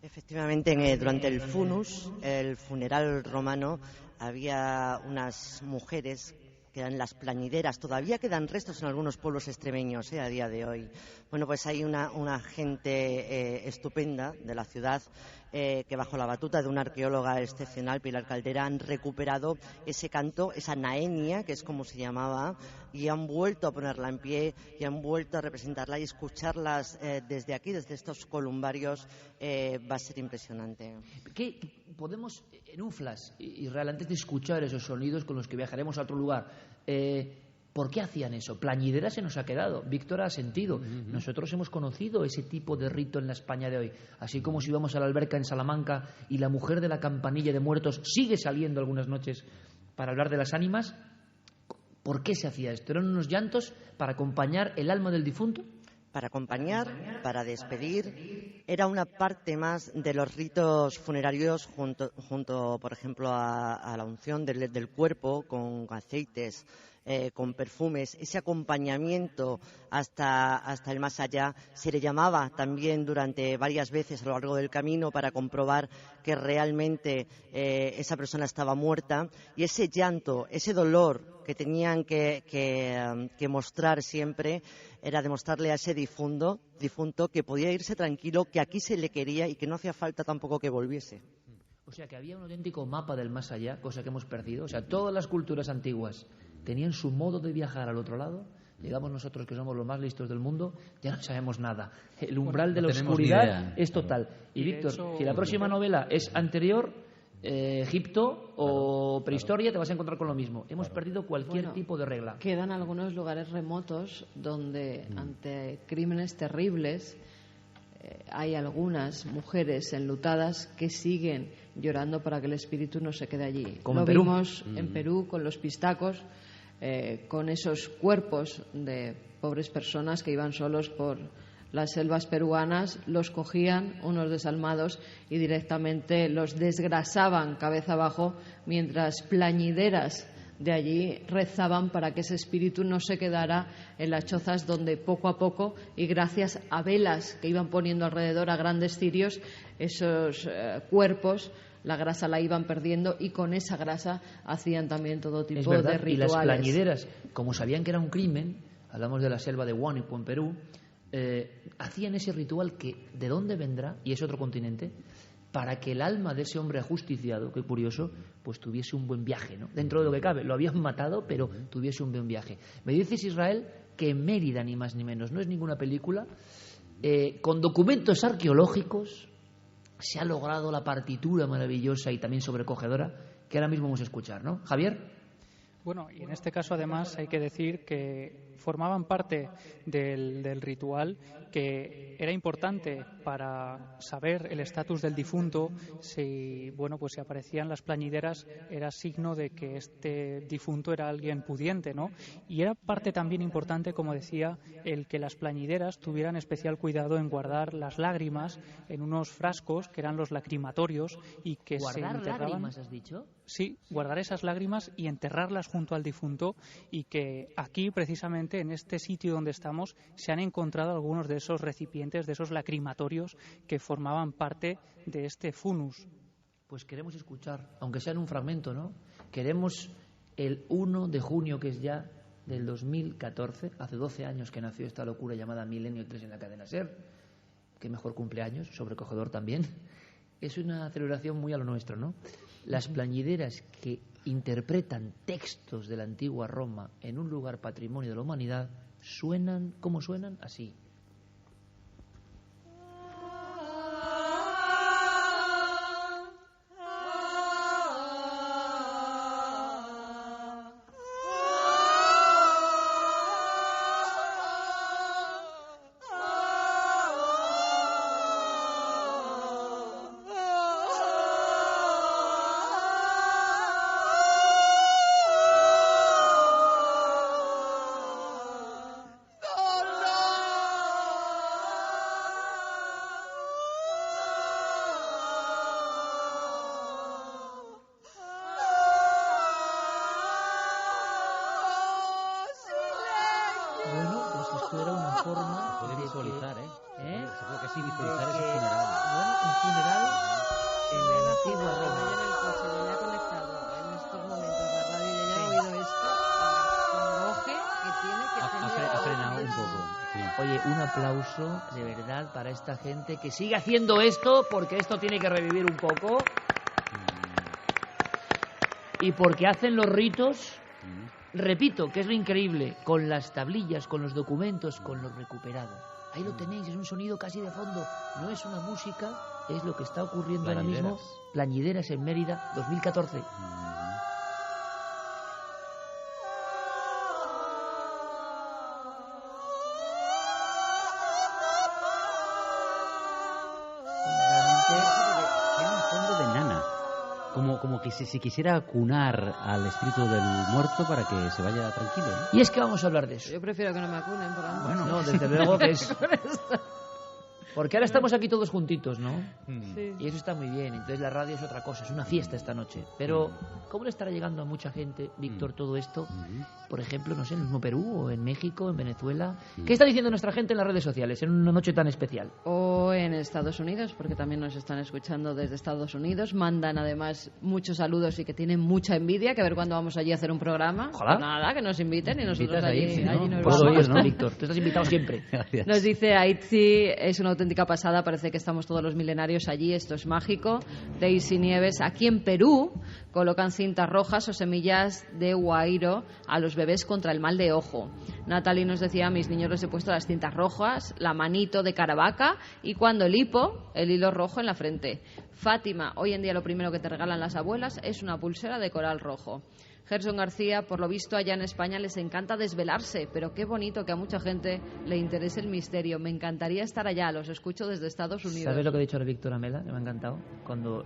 Efectivamente, durante el funus, el funeral romano, había unas mujeres que eran las plañideras. Todavía quedan restos en algunos pueblos extremeños a día de hoy. Bueno, pues hay una gente estupenda de la ciudad que bajo la batuta de una arqueóloga excepcional, Pilar Caldera, han recuperado ese canto, esa naenia, que es como se llamaba, y han vuelto a ponerla en pie y han vuelto a representarla, y escucharlas desde aquí, desde estos columbarios, va a ser impresionante. ¿Qué podemos, en un flash, Israel, antes de escuchar esos sonidos con los que viajaremos a otro lugar, ¿Por qué hacían eso? Plañidera se nos ha quedado. Víctor ha sentido. Nosotros hemos conocido ese tipo de rito en la España de hoy. Así como si íbamos a la alberca en Salamanca y la mujer de la campanilla de muertos sigue saliendo algunas noches para hablar de las ánimas. ¿Por qué se hacía esto? ¿Eran unos llantos para acompañar el alma del difunto? Para acompañar, para despedir, era una parte más de los ritos funerarios junto por ejemplo, a la unción del cuerpo con aceites, con perfumes. Ese acompañamiento hasta el más allá se le llamaba también durante varias veces a lo largo del camino para comprobar que realmente esa persona estaba muerta, y ese llanto, ese dolor que tenían que mostrar siempre era demostrarle a ese difunto que podía irse tranquilo, que aquí se le quería y que no hacía falta tampoco que volviese. O sea, que había un auténtico mapa del más allá, cosa que hemos perdido. O sea, todas las culturas antiguas tenían su modo de viajar al otro lado. Digamos nosotros que somos los más listos del mundo, ya no sabemos nada. El umbral de la oscuridad es total. Y Víctor, si la próxima novela es anterior, Egipto o prehistoria, te vas a encontrar con lo mismo. Hemos perdido cualquier tipo de regla. Quedan algunos lugares remotos donde ante crímenes terribles hay algunas mujeres enlutadas que siguen llorando para que el espíritu no se quede allí. Como lo en Perú. vimos en Perú con los pistacos, con esos cuerpos de pobres personas que iban solos por las selvas peruanas, los cogían unos desalmados y directamente los desgrasaban cabeza abajo, mientras plañideras de allí rezaban para que ese espíritu no se quedara en las chozas, donde poco a poco, y gracias a velas que iban poniendo alrededor, a grandes cirios, esos cuerpos, la grasa la iban perdiendo, y con esa grasa hacían también todo tipo de rituales. Y las plañideras, como sabían que era un crimen, hablamos de la selva de Huánuco en Perú, hacían ese ritual que ¿de dónde vendrá? Y es otro continente, para que el alma de ese hombre ajusticiado, qué curioso, pues tuviese un buen viaje, ¿no? Dentro de lo que cabe. Lo habían matado, pero tuviese un buen viaje. Me dices, Israel, que en Mérida, ni más ni menos, no es ninguna película, con documentos arqueológicos se ha logrado la partitura maravillosa y también sobrecogedora que ahora mismo vamos a escuchar, ¿no? Javier. Bueno, y en este caso además hay que decir que formaban parte del ritual, que era importante para saber el estatus del difunto. Si aparecían las plañideras, era signo de que este difunto era alguien pudiente, ¿no? Y era parte también importante, como decía, el que las plañideras tuvieran especial cuidado en guardar las lágrimas en unos frascos que eran los lacrimatorios, y que se enterraban. ¿Guardar lágrimas, has dicho? Sí, guardar esas lágrimas y enterrarlas junto al difunto, y que aquí, precisamente en este sitio donde estamos, se han encontrado algunos de esos recipientes, de esos lacrimatorios que formaban parte de este funus. Pues queremos escuchar, aunque sea en un fragmento, ¿no? Queremos el 1 de junio, que es ya del 2014, hace 12 años que nació esta locura llamada Milenio 3 en la cadena SER. Qué mejor cumpleaños, sobrecogedor también. Es una celebración muy a lo nuestro, ¿no? Las plañideras que interpretan textos de la antigua Roma en un lugar patrimonio de la humanidad suenan, ¿cómo suenan? Así. Esto era una forma de visualizar, ¿eh? Seguro que sí, visualizar ese funeral. Bueno, un funeral en la antigua Roma. En el coche, yo ya he conectado en estos momentos la radio, yo ya he oído esto, el congoje que tiene que tener. Ha frenado un poco. Sí. Oye, un aplauso de verdad para esta gente que sigue haciendo esto, porque esto tiene que revivir un poco. Y porque hacen los ritos, repito, que es lo increíble, con las tablillas, con los documentos, con lo recuperado. Ahí lo tenéis, es un sonido casi de fondo, no es una música, es lo que está ocurriendo ahora mismo. Plañideras en Mérida, 2014. como que si quisiera acunar al espíritu del muerto para que se vaya tranquilo, ¿no? Y es que vamos a hablar de eso. Yo prefiero que no me acunen, por ahora. Bueno, no, desde luego que es... Porque ahora estamos aquí todos juntitos, ¿no? Sí. Y eso está muy bien. Entonces la radio es otra cosa, es una fiesta esta noche. Pero, ¿cómo le estará llegando a mucha gente, Víctor, todo esto? Por ejemplo, no sé, en el mismo Perú, o en México, en Venezuela. ¿Qué está diciendo nuestra gente en las redes sociales en una noche tan especial? O en Estados Unidos, porque también nos están escuchando desde Estados Unidos. Mandan además muchos saludos y que tienen mucha envidia, que a ver cuándo vamos allí a hacer un programa. Ojalá. Pues nada, que nos inviten y nosotros Invitas a allí, ir, si no, allí nos puedo vamos. ir, ¿no? Víctor, tú estás invitado siempre. Gracias. Nos dice Aitzi, es una auténtica pasada, parece que estamos todos los milenarios allí, esto es mágico. Daisy Nieves, aquí en Perú colocan cintas rojas o semillas de guairo a los bebés contra el mal de ojo. Natalie nos decía, a mis niños les he puesto las cintas rojas, la manito de caravaca y cuando el hipo, el hilo rojo en la frente. Fátima, hoy en día lo primero que te regalan las abuelas es una pulsera de coral rojo. Gerson García, por lo visto allá en España les encanta desvelarse, pero qué bonito que a mucha gente le interese el misterio. Me encantaría estar allá, los escucho desde Estados Unidos. ¿Sabes lo que ha dicho ahora Víctor Amela? Que me ha encantado. Cuando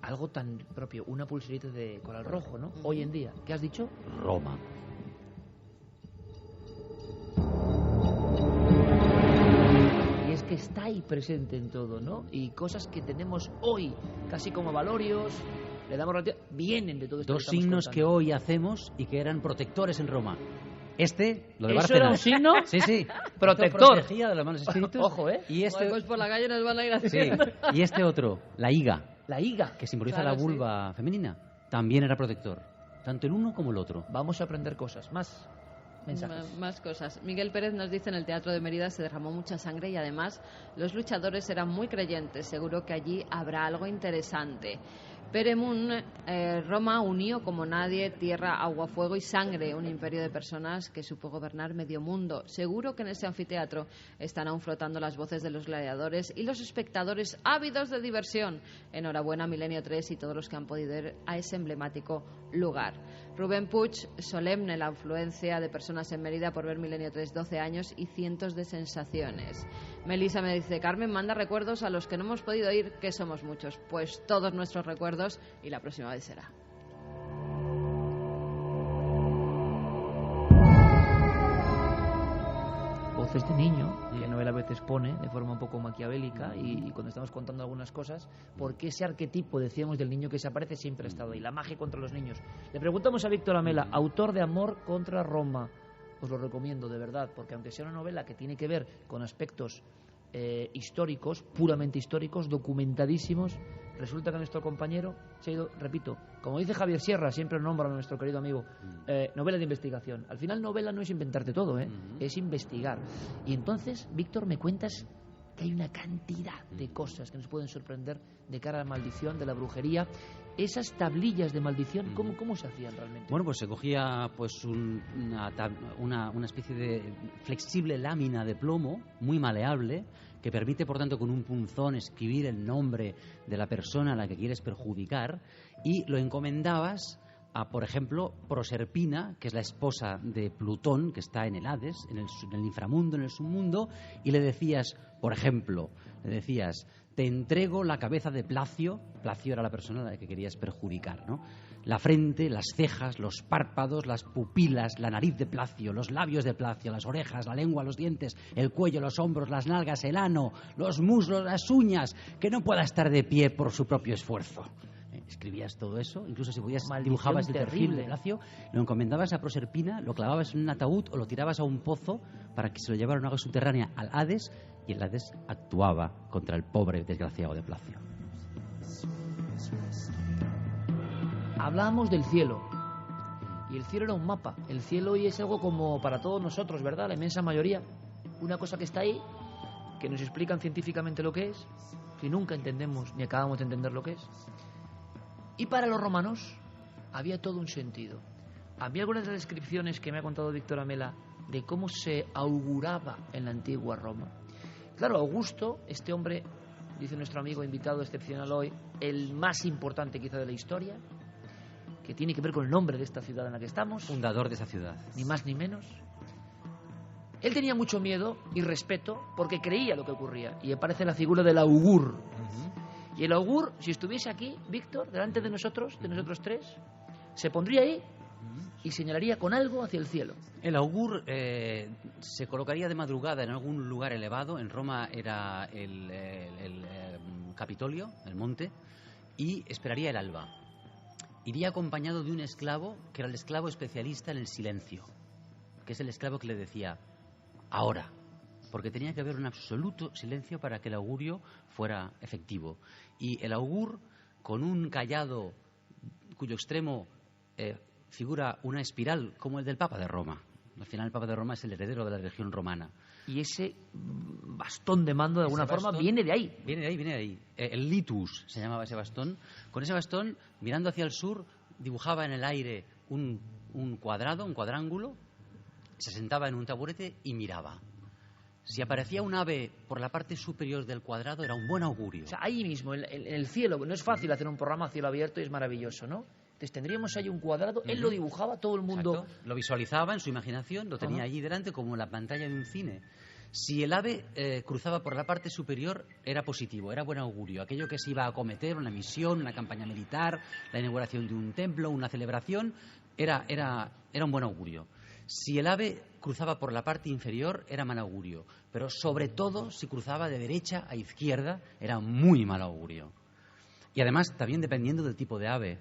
algo tan propio, una pulserita de coral rojo, ¿no? Hoy en día. ¿Qué has dicho? Roma. Y es que está ahí presente en todo, ¿no? Y cosas que tenemos hoy, casi como valorios, le damos relativa, vienen de todo esto. Dos signos que hoy hacemos y que eran protectores en Roma. Lo de ¿Eso Bárcenas. era un signo? Sí, sí. Protector. Esto protegía de los malos espíritus. Ojo, ¿eh? Y este, Pues por la calle nos van a ir sí. haciendo. Y este otro, la higa, La higa. que simboliza Claro, la vulva femenina, también era protector. Tanto el uno como el otro. Vamos a aprender cosas. Más mensajes. Más cosas. Miguel Pérez nos dice, en el Teatro de Mérida se derramó mucha sangre y además los luchadores eran muy creyentes. Seguro que allí habrá algo interesante. Peremun, Roma unió como nadie tierra, agua, fuego y sangre, un imperio de personas que supo gobernar medio mundo. Seguro que en ese anfiteatro están aún flotando las voces de los gladiadores y los espectadores ávidos de diversión. Enhorabuena Milenio 3 y todos los que han podido ir a ese emblemático lugar. Rubén Puig, solemne la afluencia de personas en Mérida por ver Milenio 3, 12 años y cientos de sensaciones. Melissa me dice, Carmen, manda recuerdos a los que no hemos podido ir, que somos muchos. Pues todos nuestros recuerdos y la próxima vez será. Voces de niño, que Noel a veces pone de forma un poco maquiavélica y cuando estamos contando algunas cosas, porque ese arquetipo, decíamos, del niño que se aparece siempre ha estado ahí, la magia contra los niños. Le preguntamos a Víctor Amela, autor de Amor contra Roma. Os lo recomiendo, de verdad, porque aunque sea una novela que tiene que ver con aspectos históricos, puramente históricos, documentadísimos, resulta que nuestro compañero se ha ido, repito, como dice Javier Sierra, siempre nombra a nuestro querido amigo, novela de investigación. Al final novela no es inventarte todo, es investigar. Y entonces, Víctor, me cuentas que hay una cantidad de cosas que nos pueden sorprender de cara a la maldición, de la brujería. Esas tablillas de maldición, ¿cómo se hacían realmente? Bueno, pues se cogía pues una especie de flexible lámina de plomo, muy maleable, que permite, por tanto, con un punzón escribir el nombre de la persona a la que quieres perjudicar, y lo encomendabas a, por ejemplo, Proserpina, que es la esposa de Plutón, que está en el Hades, en el inframundo, en el submundo, y le decías, por ejemplo, te entrego la cabeza de Placio. Placio era la persona a la que querías perjudicar, ¿no? La frente, las cejas, los párpados, las pupilas, la nariz de Placio, los labios de Placio, las orejas, la lengua, los dientes, el cuello, los hombros, las nalgas, el ano, los muslos, las uñas, que no pueda estar de pie por su propio esfuerzo. Escribías todo eso, incluso si podías dibujabas el perfil de Placio, lo encomendabas a Proserpina, lo clavabas en un ataúd o lo tirabas a un pozo para que se lo llevara a una agua subterránea al Hades, y el Hades actuaba contra el pobre desgraciado de Placio. Hablábamos del cielo, y el cielo era un mapa. El cielo hoy es algo como para todos nosotros, ¿verdad? La inmensa mayoría, una cosa que está ahí, que nos explican científicamente lo que es, que nunca entendemos ni acabamos de entender lo que es. Y para los romanos había todo un sentido. Había algunas de las descripciones que me ha contado Víctor Amela de cómo se auguraba en la antigua Roma. Claro, Augusto, este hombre, dice nuestro amigo invitado excepcional hoy, el más importante quizá de la historia, que tiene que ver con el nombre de esta ciudad en la que estamos. Fundador de esa ciudad. Ni más ni menos. Él tenía mucho miedo y respeto porque creía lo que ocurría. Y aparece la figura del augur. Y el augur, si estuviese aquí, Víctor, delante de nosotros tres, se pondría ahí y señalaría con algo hacia el cielo. El augur se colocaría de madrugada en algún lugar elevado. En Roma era el Capitolio, el monte, y esperaría el alba. Iría acompañado de un esclavo, que era el esclavo especialista en el silencio, que es el esclavo que le decía, ahora, porque tenía que haber un absoluto silencio para que el augurio fuera efectivo. Y el augur, con un cayado cuyo extremo figura una espiral, como el del Papa de Roma. Al final el Papa de Roma es el heredero de la religión romana. Y ese bastón de mando, de alguna forma, viene de ahí. Viene de ahí. El litus se llamaba ese bastón. Con ese bastón, mirando hacia el sur, dibujaba en el aire un cuadrado, un cuadrángulo, se sentaba en un taburete y miraba. Si aparecía un ave por la parte superior del cuadrado, era un buen augurio. O sea, ahí mismo, en el cielo. No es fácil hacer un programa a cielo abierto y es maravilloso, ¿no? Entonces tendríamos ahí un cuadrado, él lo dibujaba, todo el mundo... Exacto. Lo visualizaba en su imaginación, lo tenía allí delante como en la pantalla de un cine. Si el ave cruzaba por la parte superior, era positivo, era buen augurio. Aquello que se iba a acometer, una misión, una campaña militar, la inauguración de un templo, una celebración, era un buen augurio. Si el ave cruzaba por la parte inferior, era mal augurio. Pero sobre todo, si cruzaba de derecha a izquierda, era muy mal augurio. Y además, también dependiendo del tipo de ave,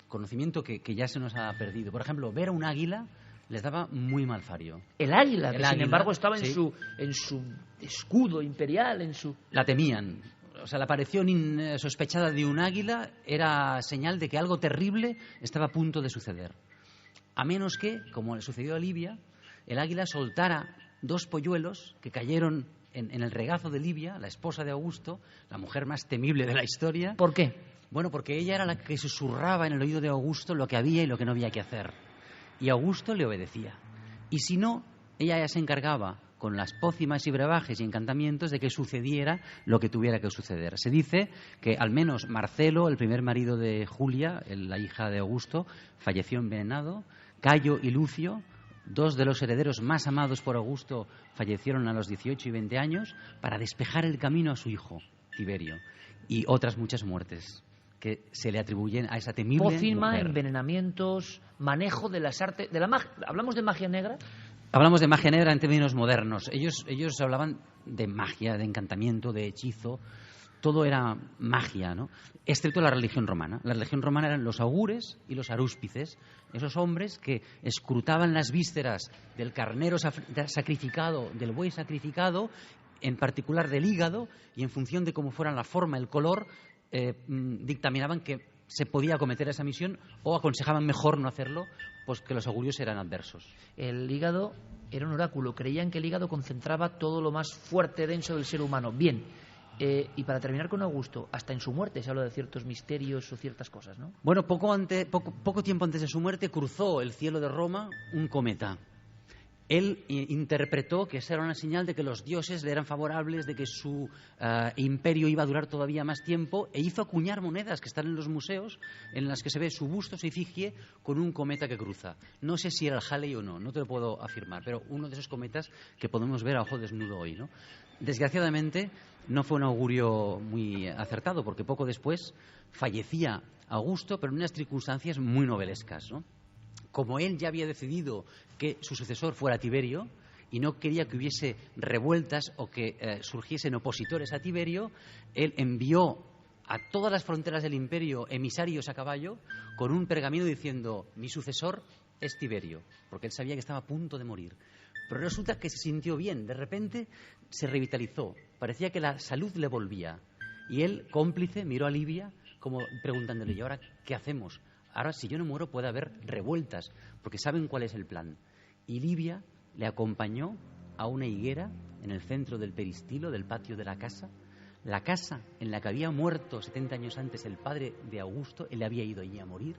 conocimiento que ya se nos ha perdido. Por ejemplo, ver a un águila les daba muy mal fario. El águila, sin embargo, estaba en su escudo imperial, La temían. O sea, la aparición sospechada de un águila era señal de que algo terrible estaba a punto de suceder. A menos que, como le sucedió a Livia, el águila soltara 2 polluelos que cayeron en el regazo de Livia, la esposa de Augusto, la mujer más temible de la historia. ¿Por qué? Bueno, porque ella era la que susurraba en el oído de Augusto lo que había y lo que no había que hacer. Y Augusto le obedecía. Y si no, ella ya se encargaba, con las pócimas y brebajes y encantamientos, de que sucediera lo que tuviera que suceder. Se dice que al menos Marcelo, el primer marido de Julia, la hija de Augusto, falleció envenenado. Cayo y Lucio, 2 de los herederos más amados por Augusto, fallecieron a los 18 y 20 años para despejar el camino a su hijo, Tiberio. Y otras muchas muertes que se le atribuyen a esa temible pócima, mujer. Envenenamientos, manejo de las artes, de la magia. ¿Hablamos de magia negra? Hablamos de magia negra en términos modernos. Ellos hablaban de magia, de encantamiento, de hechizo. Todo era magia, ¿no? Excepto la religión romana. La religión romana eran los augures y los arúspices, esos hombres que escrutaban las vísceras del carnero sacrificado, del buey sacrificado, en particular del hígado, y en función de cómo fuera la forma, el color, dictaminaban que se podía acometer esa misión o aconsejaban mejor no hacerlo, pues que los augurios eran adversos. El hígado era un oráculo. Creían que el hígado concentraba todo lo más fuerte, denso del ser humano. Bien. Y para terminar con Augusto, hasta en su muerte se habla de ciertos misterios o ciertas cosas, ¿no? Bueno, poco tiempo antes de su muerte cruzó el cielo de Roma un cometa. Él interpretó que esa era una señal de que los dioses le eran favorables, de que su imperio iba a durar todavía más tiempo, e hizo acuñar monedas que están en los museos, en las que se ve su busto, su efigie, con un cometa que cruza. No sé si era el Halley o no te lo puedo afirmar, pero uno de esos cometas que podemos ver a ojo desnudo hoy, ¿no? Desgraciadamente, no fue un augurio muy acertado, porque poco después fallecía Augusto, pero en unas circunstancias muy novelescas, ¿no? Como él ya había decidido que su sucesor fuera Tiberio y no quería que hubiese revueltas o que surgiesen opositores a Tiberio, él envió a todas las fronteras del imperio emisarios a caballo con un pergamino diciendo: mi sucesor es Tiberio, porque él sabía que estaba a punto de morir. Pero resulta que se sintió bien, de repente se revitalizó, parecía que la salud le volvía. Y él, cómplice, miró a Livia como preguntándole: ¿y ahora qué hacemos? Ahora, si yo no muero, puede haber revueltas, porque saben cuál es el plan. Y Livia le acompañó a una higuera en el centro del peristilo, del patio de la casa en la que había muerto 70 años antes el padre de Augusto. Él había ido allí a morir,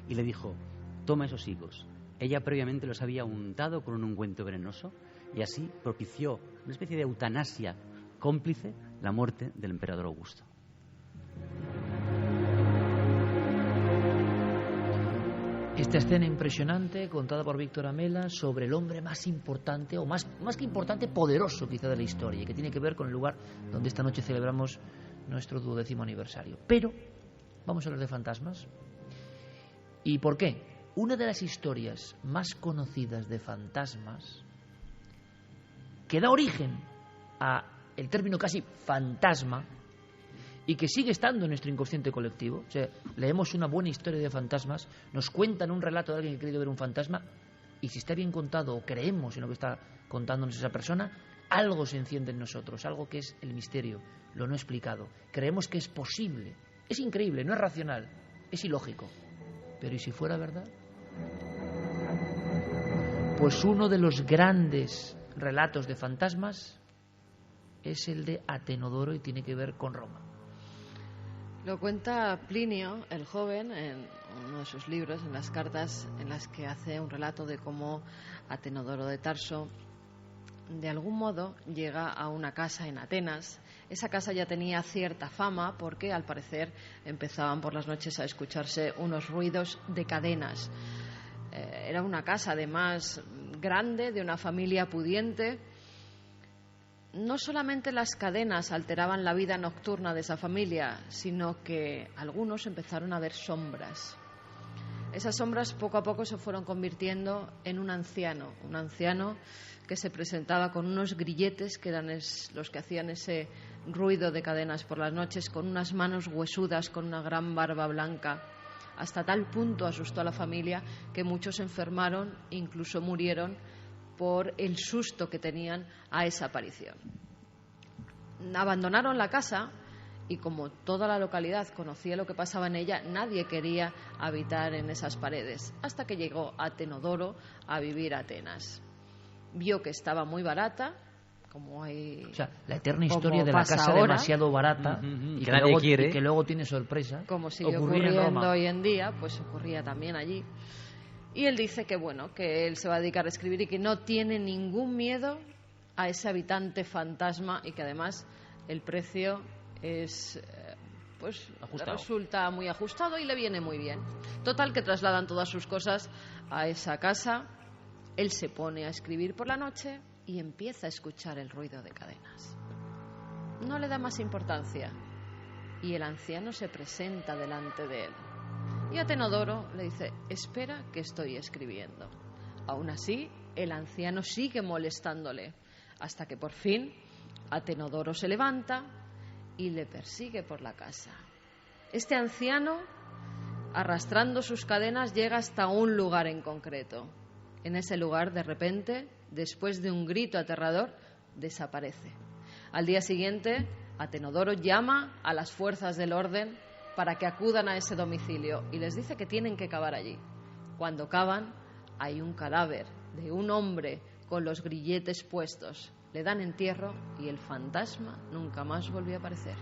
y le dijo: toma esos higos. Ella previamente los había untado con un ungüento venenoso, y así propició una especie de eutanasia cómplice la muerte del emperador Augusto. Esta escena impresionante, contada por Víctor Amela, sobre el hombre más importante, o más que importante, poderoso quizá de la historia, y que tiene que ver con el lugar donde esta noche celebramos nuestro 12º aniversario. Pero vamos a hablar de fantasmas. ¿Y por qué? Una de las historias más conocidas de fantasmas, que da origen a el término casi fantasma y que sigue estando en nuestro inconsciente colectivo. O sea, leemos una buena historia de fantasmas, nos cuentan un relato de alguien que ha querido ver un fantasma, y si está bien contado o creemos en lo que está contándonos esa persona, algo se enciende en nosotros, algo que es el misterio, lo no explicado. Creemos que es posible. Es increíble, no es racional, es ilógico. Pero ¿y si fuera verdad? Pues uno de los grandes relatos de fantasmas es el de Atenodoro y tiene que ver con Roma. Lo cuenta Plinio, el joven, en uno de sus libros, en las cartas en las que hace un relato de cómo Atenodoro de Tarso, de algún modo, llega a una casa en Atenas. Esa casa ya tenía cierta fama porque, al parecer, empezaban por las noches a escucharse unos ruidos de cadenas. Era una casa, además, grande, de una familia pudiente. No solamente las cadenas alteraban la vida nocturna de esa familia, sino que algunos empezaron a ver sombras. Esas sombras poco a poco se fueron convirtiendo en un anciano que se presentaba con unos grilletes que eran los que hacían ese ruido de cadenas por las noches, con unas manos huesudas, con una gran barba blanca. Hasta tal punto asustó a la familia que muchos se enfermaron, incluso murieron por el susto que tenían a esa aparición. Abandonaron la casa y, como toda la localidad conocía lo que pasaba en ella, nadie quería habitar en esas paredes, hasta que llegó Atenodoro a vivir a Atenas. Vio que estaba muy barata, como hay... O sea, la eterna historia de la casa ahora, demasiado barata y que luego tiene sorpresa. Como sigue ocurriendo hoy en día, pues ocurría también allí. Y él dice que bueno, que él se va a dedicar a escribir y que no tiene ningún miedo a ese habitante fantasma, y que además el precio es pues resulta muy ajustado y le viene muy bien. Total, que trasladan todas sus cosas a esa casa. Él se pone a escribir por la noche y empieza a escuchar el ruido de cadenas. No le da más importancia y el anciano se presenta delante de él. Y Atenodoro le dice: espera, que estoy escribiendo. Aún así, el anciano sigue molestándole, hasta que por fin Atenodoro se levanta y le persigue por la casa. Este anciano, arrastrando sus cadenas, llega hasta un lugar en concreto. En ese lugar, de repente, después de un grito aterrador, desaparece. Al día siguiente, Atenodoro llama a las fuerzas del orden para que acudan a ese domicilio y les dice que tienen que cavar allí. Cuando cavan, hay un cadáver de un hombre con los grilletes puestos. Le dan entierro y el fantasma nunca más volvió a aparecer.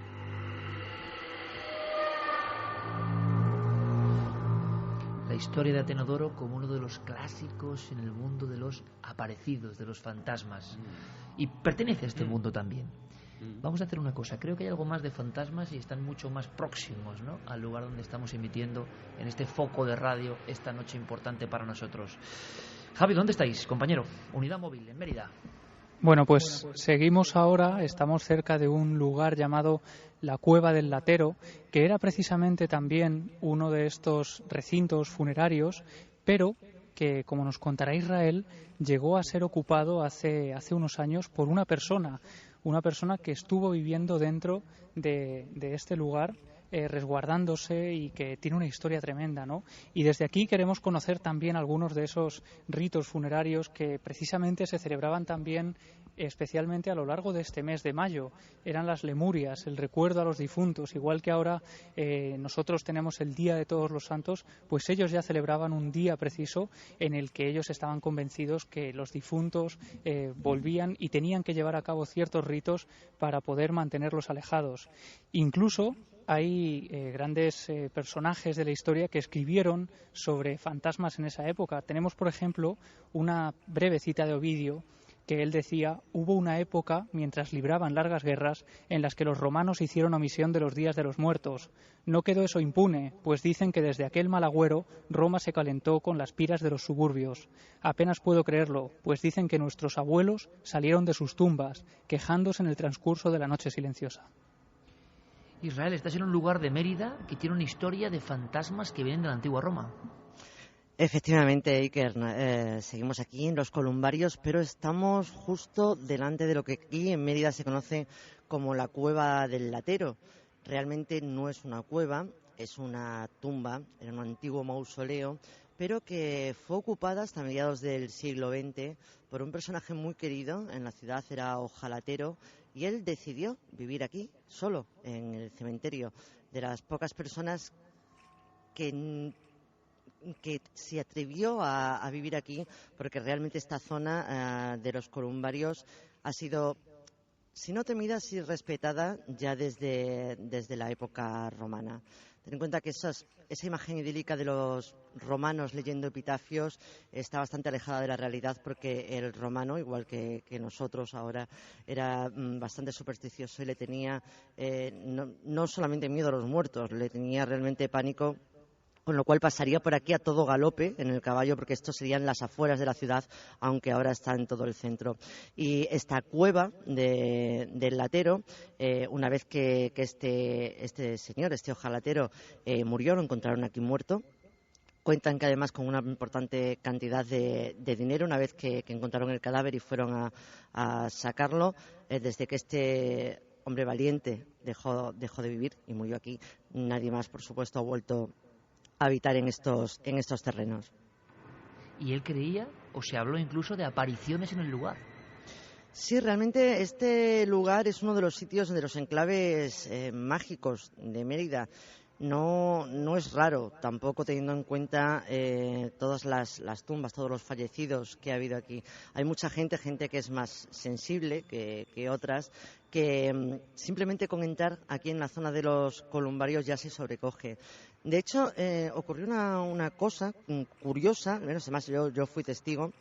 La historia de Atenodoro como uno de los clásicos en el mundo de los aparecidos, de los fantasmas. Y pertenece a este mundo también. Vamos a hacer una cosa, creo que hay algo más de fantasmas y están mucho más próximos, ¿no?, al lugar donde estamos emitiendo en este foco de radio esta noche importante para nosotros. Javi, ¿dónde estáis, compañero? Unidad móvil, en Mérida. Bueno, pues seguimos ahora, estamos cerca de un lugar llamado la Cueva del Latero, que era precisamente también uno de estos recintos funerarios, pero que, como nos contará Israel, llegó a ser ocupado hace unos años por una persona que estuvo viviendo dentro de este lugar, resguardándose, y que tiene una historia tremenda, ¿no? Y desde aquí queremos conocer también algunos de esos ritos funerarios que precisamente se celebraban también especialmente a lo largo de este mes de mayo. Eran las lemurias, el recuerdo a los difuntos. Igual que ahora nosotros tenemos el Día de Todos los Santos, pues ellos ya celebraban un día preciso en el que ellos estaban convencidos que los difuntos volvían y tenían que llevar a cabo ciertos ritos para poder mantenerlos alejados. Incluso hay grandes personajes de la historia que escribieron sobre fantasmas en esa época. Tenemos, por ejemplo, una breve cita de Ovidio, que él decía: hubo una época, mientras libraban largas guerras, en las que los romanos hicieron omisión de los días de los muertos. No quedó eso impune, pues dicen que desde aquel mal agüero Roma se calentó con las piras de los suburbios. Apenas puedo creerlo, pues dicen que nuestros abuelos salieron de sus tumbas, quejándose en el transcurso de la noche silenciosa. Israel, estás en un lugar de Mérida que tiene una historia de fantasmas que vienen de la antigua Roma. Efectivamente, Iker, seguimos aquí en los Columbarios, pero estamos justo delante de lo que aquí en Mérida se conoce como la Cueva del Latero. Realmente no es una cueva, es una tumba, era un antiguo mausoleo, pero que fue ocupada hasta mediados del siglo XX por un personaje muy querido en la ciudad, era ojalatero, y él decidió vivir aquí, solo, en el cementerio. De las pocas personas que se atrevió a vivir aquí, porque realmente esta zona de los Columbarios ha sido, si no temida, sí respetada ya desde la época romana. Ten en cuenta que esa imagen idílica de los romanos leyendo epitafios está bastante alejada de la realidad, porque el romano, igual que nosotros ahora, era bastante supersticioso y le tenía no solamente miedo a los muertos, le tenía realmente pánico, con lo cual pasaría por aquí a todo galope en el caballo, porque estos serían las afueras de la ciudad, aunque ahora está en todo el centro. Y esta cueva del Latero, una vez que este señor, este ojalatero, murió, lo encontraron aquí muerto. Cuentan que además con una importante cantidad de dinero, una vez que encontraron el cadáver y fueron a sacarlo, desde que este hombre valiente dejó de vivir y murió aquí, nadie más, por supuesto, ha vuelto habitar en estos terrenos. Y él creía, o se habló incluso de apariciones en el lugar. Sí, realmente este lugar es uno de los sitios, de los enclaves mágicos de Mérida. No es raro, tampoco teniendo en cuenta todas las tumbas, todos los fallecidos que ha habido aquí. Hay mucha gente que es más sensible que otras, que simplemente con entrar aquí en la zona de los Columbarios ya se sobrecoge. De hecho, ocurrió una cosa curiosa, además yo fui testigo.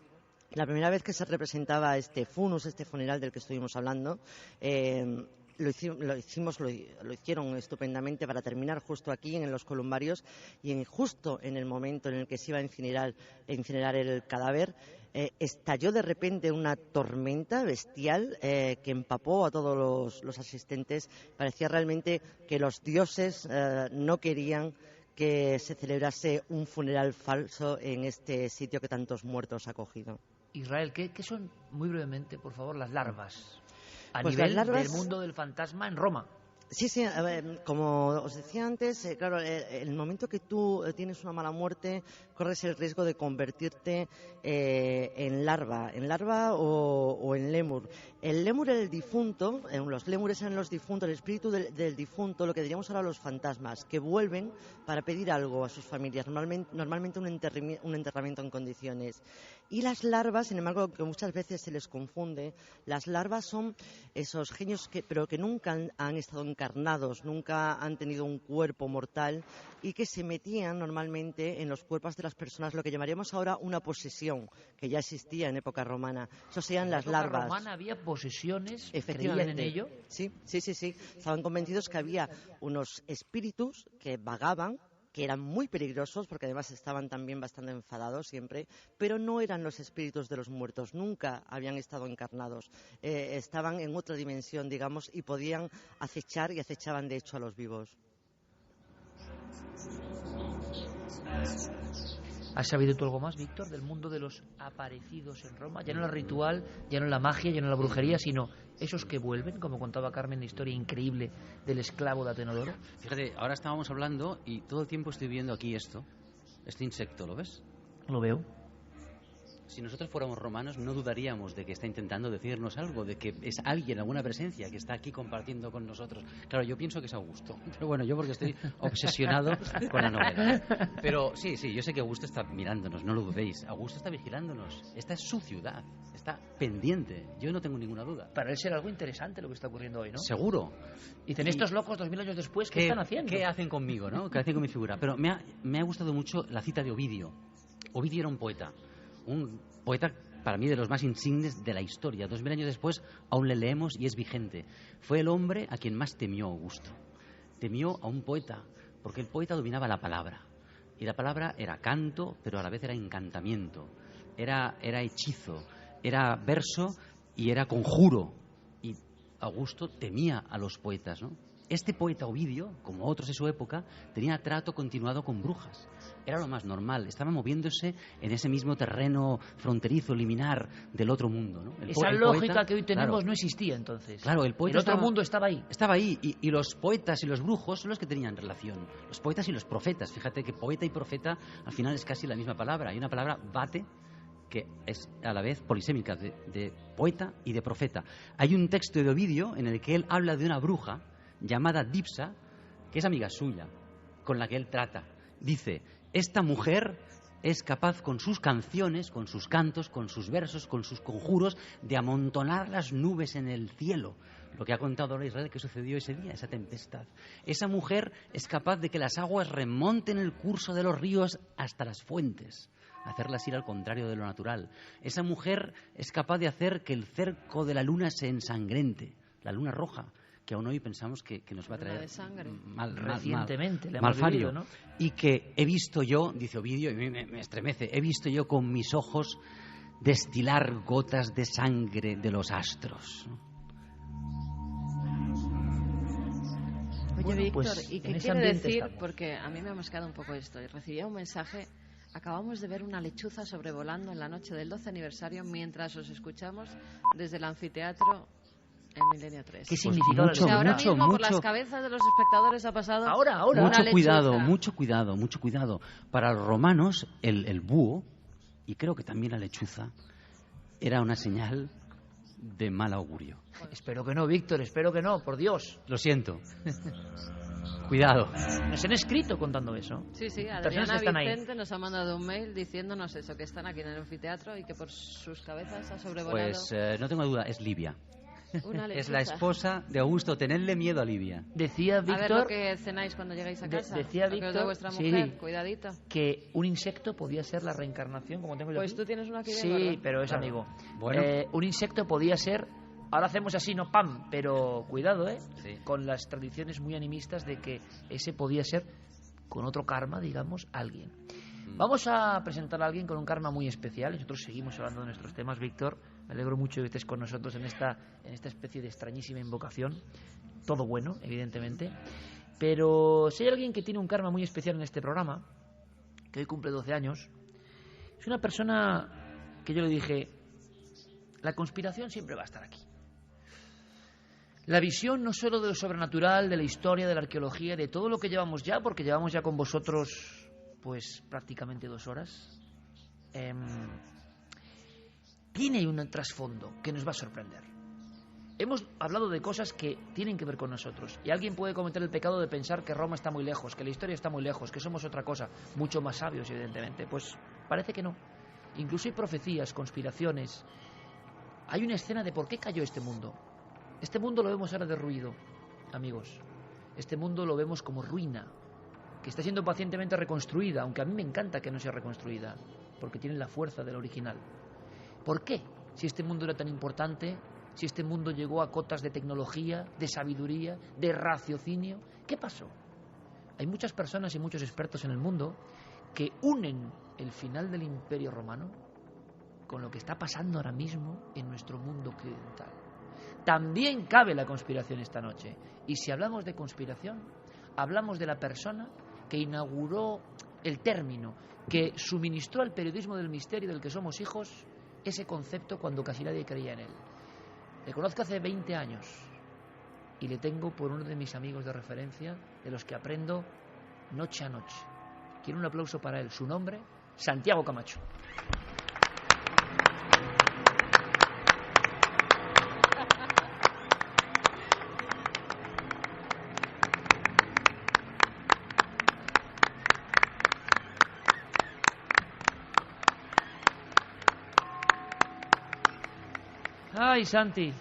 La primera vez que se representaba este funus, este funeral del que estuvimos hablando, lo hicieron estupendamente para terminar justo aquí en los Columbarios, y justo en el momento en el que se iba a incinerar el cadáver, estalló de repente una tormenta bestial que empapó a todos los asistentes. Parecía realmente que los dioses no querían que se celebrase un funeral falso en este sitio que tantos muertos ha acogido. Israel, ¿qué son, muy brevemente, por favor, las larvas? A Pues nivel las larvas del mundo del fantasma en Roma. Sí, a ver, como os decía antes, claro, el momento que tú tienes una mala muerte, corres el riesgo de convertirte en larva o en lémur. El lémur era el difunto, los lémures eran los difuntos, el espíritu del difunto, lo que diríamos ahora los fantasmas, que vuelven para pedir algo a sus familias, normalmente un enterramiento en condiciones. Y las larvas, sin embargo, que muchas veces se les confunde, las larvas son esos genios pero que nunca han estado encarnados, nunca han tenido un cuerpo mortal, y que se metían normalmente en los cuerpos de las personas, lo que llamaríamos ahora una posesión, que ya existía en época romana. Eso serían las larvas. En época romana había posesiones, efectivamente, ¿creían en ello? Sí. Estaban convencidos que había unos espíritus que vagaban, que eran muy peligrosos, porque además estaban también bastante enfadados siempre, pero no eran los espíritus de los muertos, nunca habían estado encarnados, estaban en otra dimensión, digamos, y podían acechar, y acechaban de hecho a los vivos. ¿Has sabido tú algo más, Víctor, del mundo de los aparecidos en Roma? Ya no la ritual, ya no la magia, ya no la brujería, sino esos que vuelven, como contaba Carmen, la historia increíble del esclavo de Atenodoro. Fíjate, ahora estábamos hablando y todo el tiempo estoy viendo aquí este insecto, ¿lo ves? Lo veo. Si nosotros fuéramos romanos, no dudaríamos de que está intentando decirnos algo, de que es alguien, alguna presencia que está aquí compartiendo con nosotros. Claro, yo pienso que es Augusto, pero bueno, yo porque estoy obsesionado con la novela. Pero sí, yo sé que Augusto está mirándonos, no lo dudéis. Augusto está vigilándonos. Esta es su ciudad, está pendiente. Yo no tengo ninguna duda. Para él será algo interesante lo que está ocurriendo hoy, ¿no? Seguro. Dicen, estos locos 2000 años después, ¿qué están haciendo? ¿Qué hacen conmigo, no? ¿Qué hacen con mi figura? Pero me ha gustado mucho la cita de Ovidio. Ovidio era un poeta para mí de los más insignes de la historia. 2000 años después aún le leemos y es vigente. Fue el hombre a quien más temió Augusto. Temió a un poeta, porque el poeta dominaba la palabra. Y la palabra era canto, pero a la vez era encantamiento. Era hechizo, era verso y era conjuro. Y Augusto temía a los poetas, ¿no? este poeta Ovidio, como otros de su época, tenía trato continuado con brujas. Era lo más normal, estaba moviéndose en ese mismo terreno fronterizo, liminar del otro mundo, ¿no? Esa lógica que hoy tenemos no existía entonces. Claro, el otro mundo estaba ahí. Estaba ahí, y los poetas y los brujos son los que tenían relación. Los poetas y los profetas. Fíjate que poeta y profeta al final es casi la misma palabra. Hay una palabra, bate, que es a la vez polisémica, de poeta y de profeta. Hay un texto de Ovidio en el que él habla de una bruja llamada Dipsa, que es amiga suya, con la que él trata. Dice: esta mujer es capaz con sus canciones, con sus cantos, con sus versos, con sus conjuros, de amontonar las nubes en el cielo. Lo que ha contado ahora Israel que sucedió ese día, esa tempestad. Esa mujer es capaz de que las aguas remonten el curso de los ríos hasta las fuentes, hacerlas ir al contrario de lo natural. Esa mujer es capaz de hacer que el cerco de la luna se ensangrente, la luna roja, que aún hoy pensamos que nos va a traer recientemente mal fario, ¿no? Y que he visto yo, dice Ovidio, y me estremece, he visto yo con mis ojos destilar gotas de sangre de los astros, ¿no? Oye, Bueno, Víctor, pues, ¿y qué en ese quiere ambiente decir? estamos. Porque a mí me ha mosqueado un poco esto. Y recibía un mensaje: acabamos de ver una lechuza sobrevolando en la noche del 12 aniversario mientras os escuchamos desde el anfiteatro en Milenio 3. ¿Qué significa la O sea, ahora lechuza? mismo por las cabezas de los espectadores ha pasado Ahora. una Mucho lechuza. cuidado. Para los romanos, el búho, y creo que también la lechuza, era una señal de mal augurio. Espero que no, Víctor, espero que no, por Dios. Lo siento. Cuidado. Nos han escrito contando eso. Sí, Personas Adriana que están ahí. Vicente nos ha mandado un mail diciéndonos eso, que están aquí en el anfiteatro y que por sus cabezas ha sobrevolado Pues no tengo duda, es Livia. una lechuza. Es la esposa de Augusto. Tenedle miedo a Livia. Decía A ver lo Víctor que cenáis cuando llegáis a casa. decía Lo que os dé Víctor, vuestra sí. mujer, cuidadito. que un insecto podía ser la reencarnación, como tengo yo Pues aquí. tú tienes una aquí bien Sí, gorda. pero es Claro. amigo. Bueno. Un insecto podía ser... Ahora hacemos así, no pam, pero cuidado, Sí. con las tradiciones muy animistas de que ese podía ser, con otro karma, digamos, alguien. Vamos a presentar a alguien con un karma muy especial. Nosotros seguimos hablando de nuestros temas, Víctor. Me alegro mucho de que estés con nosotros en esta especie de extrañísima invocación. Todo bueno, evidentemente. Pero si hay alguien que tiene un karma muy especial en este programa, que hoy cumple 12 años, es una persona que yo le dije: la conspiración siempre va a estar aquí. La visión no solo de lo sobrenatural, de la historia, de la arqueología, de todo lo que llevamos ya, porque llevamos ya con vosotros pues prácticamente 2 horas, tiene un trasfondo que nos va a sorprender. Hemos hablado de cosas que tienen que ver con nosotros, y alguien puede cometer el pecado de pensar que Roma está muy lejos, que la historia está muy lejos, que somos otra cosa, mucho más sabios, evidentemente. Pues parece que no. Incluso hay profecías, conspiraciones. Hay una escena de por qué cayó este mundo. Este mundo lo vemos ahora derruido, amigos. Este mundo lo vemos como ruina, que está siendo pacientemente reconstruida, aunque a mí me encanta que no sea reconstruida, porque tiene la fuerza del original. ¿Por qué? Si este mundo era tan importante, si este mundo llegó a cotas de tecnología, de sabiduría, de raciocinio, ¿qué pasó? Hay muchas personas y muchos expertos en el mundo que unen el final del Imperio Romano con lo que está pasando ahora mismo en nuestro mundo occidental. También cabe la conspiración esta noche. Y si hablamos de conspiración, hablamos de la persona que inauguró el término, que suministró al periodismo del misterio del que somos hijos ese concepto cuando casi nadie creía en él. Le conozco hace 20 años y le tengo por uno de mis amigos de referencia, de los que aprendo noche a noche. Quiero un aplauso para él. Su nombre, Santiago Camacho. Ay, Santi.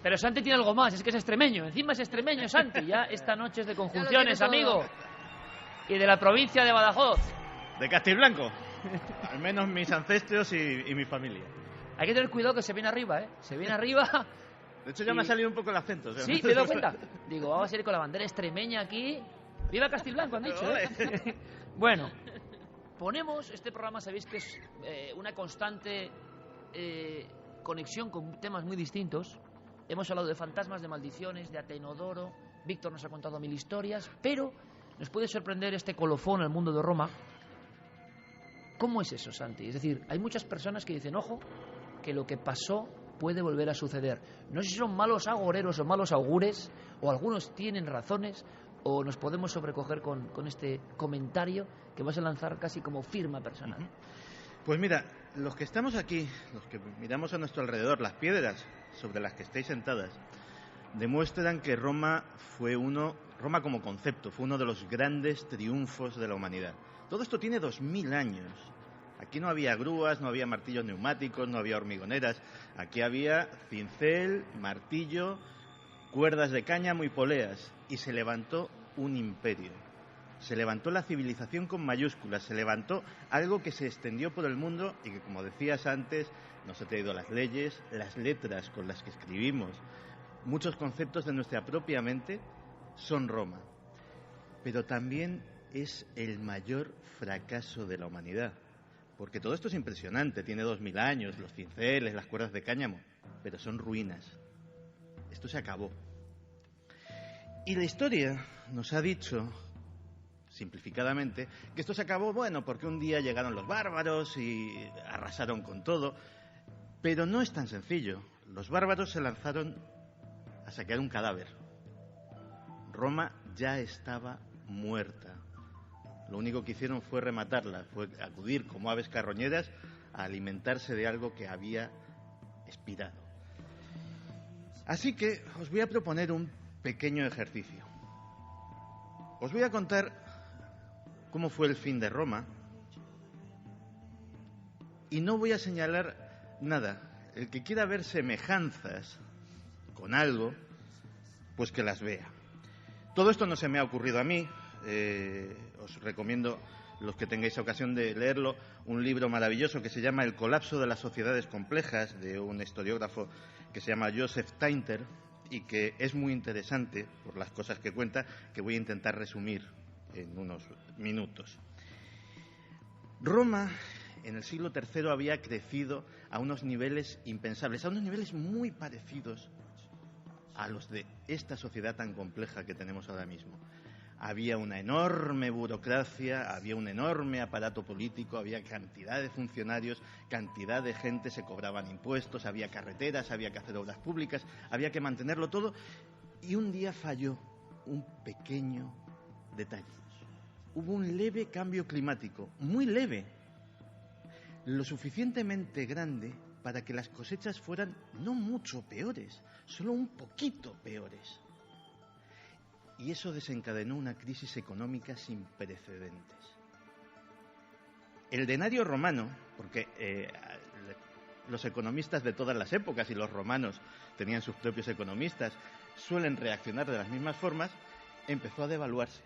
Pero Santi tiene algo más, es que es extremeño. Encima es extremeño, Santi. Ya esta noche es de conjunciones, amigo. Y de la provincia de Badajoz. De Castilblanco. Al menos mis ancestros y mi familia. Hay que tener cuidado que se viene arriba, ¿eh? Se viene arriba. De hecho, ya me ha salido un poco el acento. Sí, me he dado cuenta. Digo, vamos a ir con la bandera extremeña aquí. ¡Viva Castilblanco, han dicho! ¿Eh? Bueno, ponemos este programa, sabéis que es una constante conexión con temas muy distintos. Hemos hablado de fantasmas, de maldiciones, de Atenodoro, Víctor nos ha contado 1000 historias, pero nos puede sorprender este colofón al mundo de Roma. ¿Cómo es eso, Santi? Es decir, hay muchas personas que dicen, ojo, que lo que pasó puede volver a suceder. No sé si son malos agoreros o malos augures, o algunos tienen razones, o nos podemos sobrecoger con este comentario que vas a lanzar casi como firma personal. Pues mira, los que estamos aquí, los que miramos a nuestro alrededor, las piedras sobre las que estáis sentadas, demuestran que Roma como concepto, fue uno de los grandes triunfos de la humanidad. Todo esto tiene 2000 años. Aquí no había grúas, no había martillos neumáticos, no había hormigoneras. Aquí había cincel, martillo, cuerdas de cáñamo y poleas. Y se levantó un imperio. Se levantó la civilización con mayúsculas. Se levantó algo que se extendió por el mundo y que, como decías antes, nos ha traído las leyes, las letras con las que escribimos. Muchos conceptos de nuestra propia mente son Roma. Pero también es el mayor fracaso de la humanidad. Porque todo esto es impresionante, tiene 2000 años, los cinceles, las cuerdas de cáñamo, pero son ruinas. Esto se acabó. Y la historia nos ha dicho, simplificadamente, que esto se acabó, bueno, porque un día llegaron los bárbaros y arrasaron con todo. Pero no es tan sencillo. Los bárbaros se lanzaron a saquear un cadáver. Roma ya estaba muerta. Lo único que hicieron fue rematarla, fue acudir como aves carroñeras a alimentarse de algo que había expirado. Así que os voy a proponer un pequeño ejercicio. Os voy a contar cómo fue el fin de Roma y no voy a señalar nada. El que quiera ver semejanzas con algo, pues que las vea. Todo esto no se me ha ocurrido a mí. Os recomiendo, los que tengáis ocasión de leerlo, un libro maravilloso que se llama El colapso de las sociedades complejas, de un historiógrafo que se llama Joseph Tainter, y que es muy interesante por las cosas que cuenta, que voy a intentar resumir en unos minutos. Roma en el siglo III había crecido a unos niveles impensables, a unos niveles muy parecidos a los de esta sociedad tan compleja que tenemos ahora mismo. Había una enorme burocracia, había un enorme aparato político, había cantidad de funcionarios, cantidad de gente, se cobraban impuestos, había carreteras, había que hacer obras públicas, había que mantenerlo todo. Y un día falló un pequeño detalle. Hubo un leve cambio climático, muy leve, lo suficientemente grande para que las cosechas fueran no mucho peores, solo un poquito peores. Y eso desencadenó una crisis económica sin precedentes. El denario romano, porque los economistas de todas las épocas y los romanos tenían sus propios economistas, suelen reaccionar de las mismas formas, empezó a devaluarse.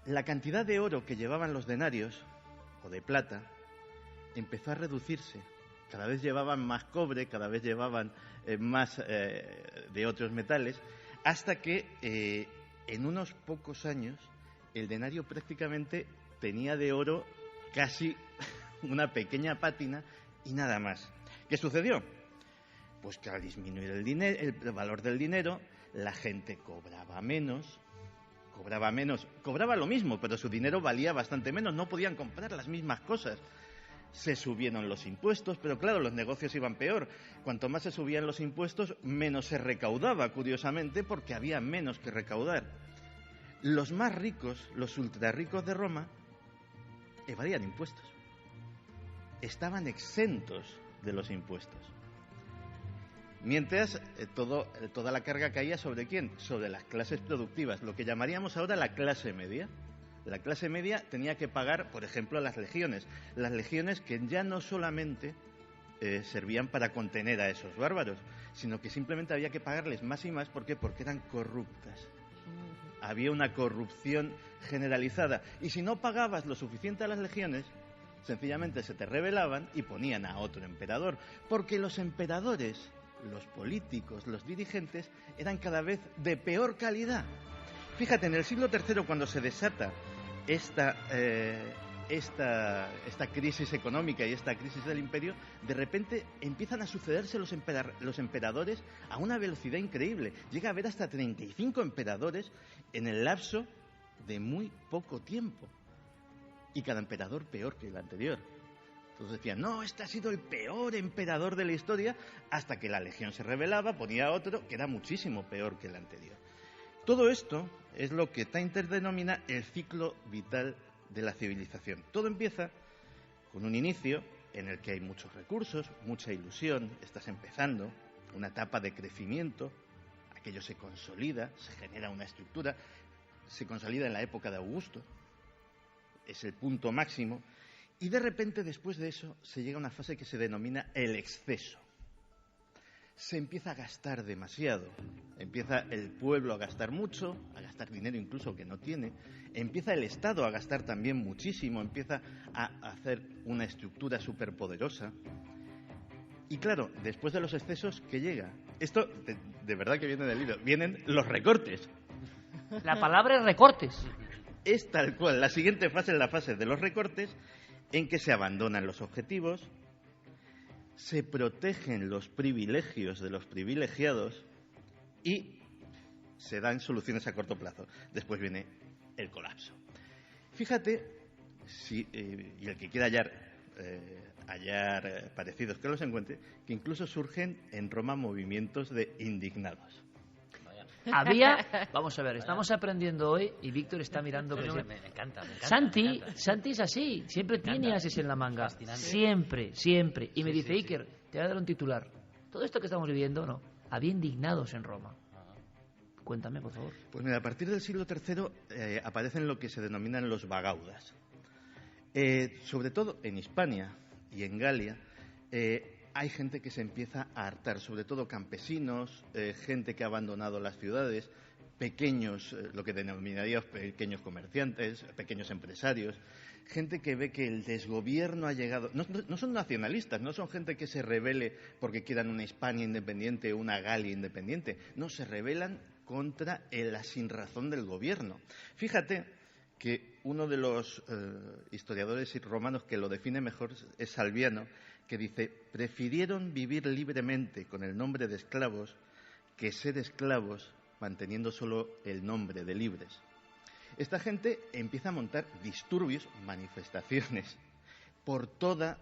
La cantidad de oro que llevaban los denarios, o de plata, empezó a reducirse. Cada vez llevaban más cobre, cada vez llevaban más de otros metales, hasta que en unos pocos años el denario prácticamente tenía de oro casi una pequeña pátina y nada más. ¿Qué sucedió? Pues que al disminuir el valor del dinero, la gente cobraba lo mismo, pero su dinero valía bastante menos, no podían comprar las mismas cosas. Se subieron los impuestos, pero claro, los negocios iban peor. Cuanto más se subían los impuestos, menos se recaudaba, curiosamente, porque había menos que recaudar. Los más ricos, los ultrarricos de Roma, evadían impuestos. Estaban exentos de los impuestos. Mientras toda la carga caía ¿sobre quién? Sobre las clases productivas, lo que llamaríamos ahora la clase media. La clase media tenía que pagar, por ejemplo, las legiones que ya no solamente servían para contener a esos bárbaros, sino que simplemente había que pagarles más y más. ¿Por qué? Porque eran corruptas. Había una corrupción generalizada. Y si no pagabas lo suficiente a las legiones, sencillamente se te rebelaban y ponían a otro emperador. Porque los emperadores, los políticos, los dirigentes, eran cada vez de peor calidad. Fíjate, en el siglo III, cuando se desata esta esta crisis económica y esta crisis del imperio, de repente empiezan a sucederse los emperadores a una velocidad increíble. Llega a haber hasta 35 emperadores en el lapso de muy poco tiempo. Y cada emperador peor que el anterior. Entonces decían, no, este ha sido el peor emperador de la historia, hasta que la legión se rebelaba, ponía otro que era muchísimo peor que el anterior. Todo esto es lo que Tainter denomina el ciclo vital de la civilización. Todo empieza con un inicio en el que hay muchos recursos, mucha ilusión, estás empezando, una etapa de crecimiento, aquello se consolida, se genera una estructura, se consolida en la época de Augusto, es el punto máximo, y de repente después de eso se llega a una fase que se denomina el exceso. Se empieza a gastar demasiado, empieza el pueblo a gastar mucho, a gastar dinero incluso que no tiene, empieza el Estado a gastar también muchísimo, empieza a hacer una estructura superpoderosa. Y claro, después de los excesos, ¿qué llega? Esto de verdad que viene del libro, vienen los recortes. La palabra es recortes. Es tal cual, la siguiente fase es la fase de los recortes, en que se abandonan los objetivos, se protegen los privilegios de los privilegiados y se dan soluciones a corto plazo. Después viene el colapso. Fíjate, y el que quiera hallar parecidos que los encuentre, que incluso surgen en Roma movimientos de indignados. Vamos a ver, estamos aprendiendo hoy y Víctor está mirando. Me encanta. Santi es así, siempre tiene ases en la manga. Siempre. Y me dice, Iker, te voy a dar un titular. Todo esto que estamos viviendo, no. Había indignados en Roma. Cuéntame, por favor. Pues mira, a partir del siglo III aparecen lo que se denominan los vagaudas. Sobre todo en Hispania y en Galia, hay gente que se empieza a hartar, sobre todo campesinos, gente que ha abandonado las ciudades, pequeños, lo que denominaríamos pequeños comerciantes, pequeños empresarios, gente que ve que el desgobierno ha llegado. No son nacionalistas, no son gente que se rebele porque quieran una Hispania independiente o una Galia independiente. No, se rebelan contra la sinrazón del gobierno. Fíjate que uno de los historiadores romanos que lo define mejor es Salviano, que dice, prefirieron vivir libremente con el nombre de esclavos que ser esclavos manteniendo solo el nombre de libres. Esta gente empieza a montar disturbios, manifestaciones por toda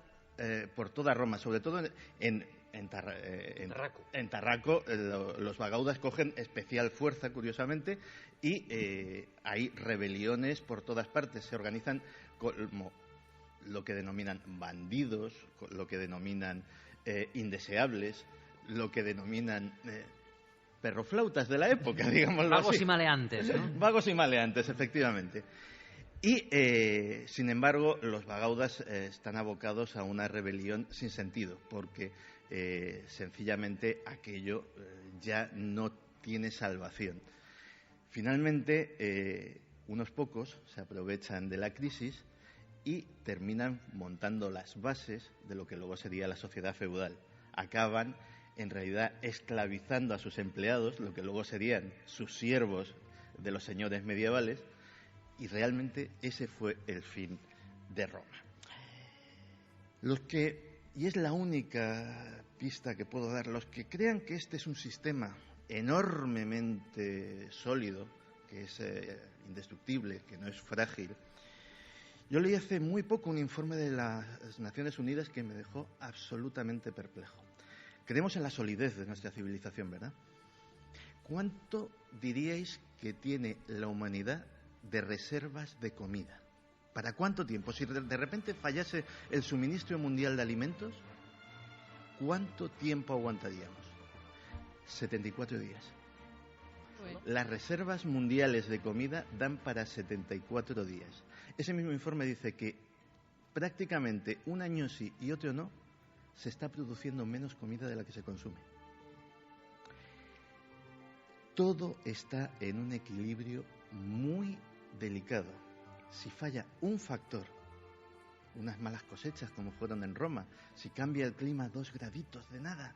Roma, sobre todo en Tarraco. Los vagaudas cogen especial fuerza, curiosamente, y hay rebeliones por todas partes. Se organizan como lo que denominan bandidos, lo que denominan indeseables, lo que denominan perroflautas de la época, digámoslo Vagos así. Y maleantes, ¿no? Vagos y maleantes, efectivamente. Y, sin embargo, los vagaudas están abocados a una rebelión sin sentido, porque sencillamente aquello ya no tiene salvación. Finalmente, unos pocos se aprovechan de la crisis y terminan montando las bases de lo que luego sería la sociedad feudal. Acaban, en realidad, esclavizando a sus empleados, lo que luego serían sus siervos de los señores medievales, y realmente ese fue el fin de Roma. Y es la única pista que puedo dar, los que crean que este es un sistema enormemente sólido, que es indestructible, que no es frágil. Yo leí hace muy poco un informe de las Naciones Unidas que me dejó absolutamente perplejo. Creemos en la solidez de nuestra civilización, ¿verdad? ¿Cuánto diríais que tiene la humanidad de reservas de comida? ¿Para cuánto tiempo? Si de repente fallase el suministro mundial de alimentos, ¿cuánto tiempo aguantaríamos? 74 días. Las reservas mundiales de comida dan para 74 días. Ese mismo informe dice que prácticamente un año sí y otro no, se está produciendo menos comida de la que se consume. Todo está en un equilibrio muy delicado. Si falla un factor, unas malas cosechas como fueron en Roma, si cambia el clima 2 graditos de nada,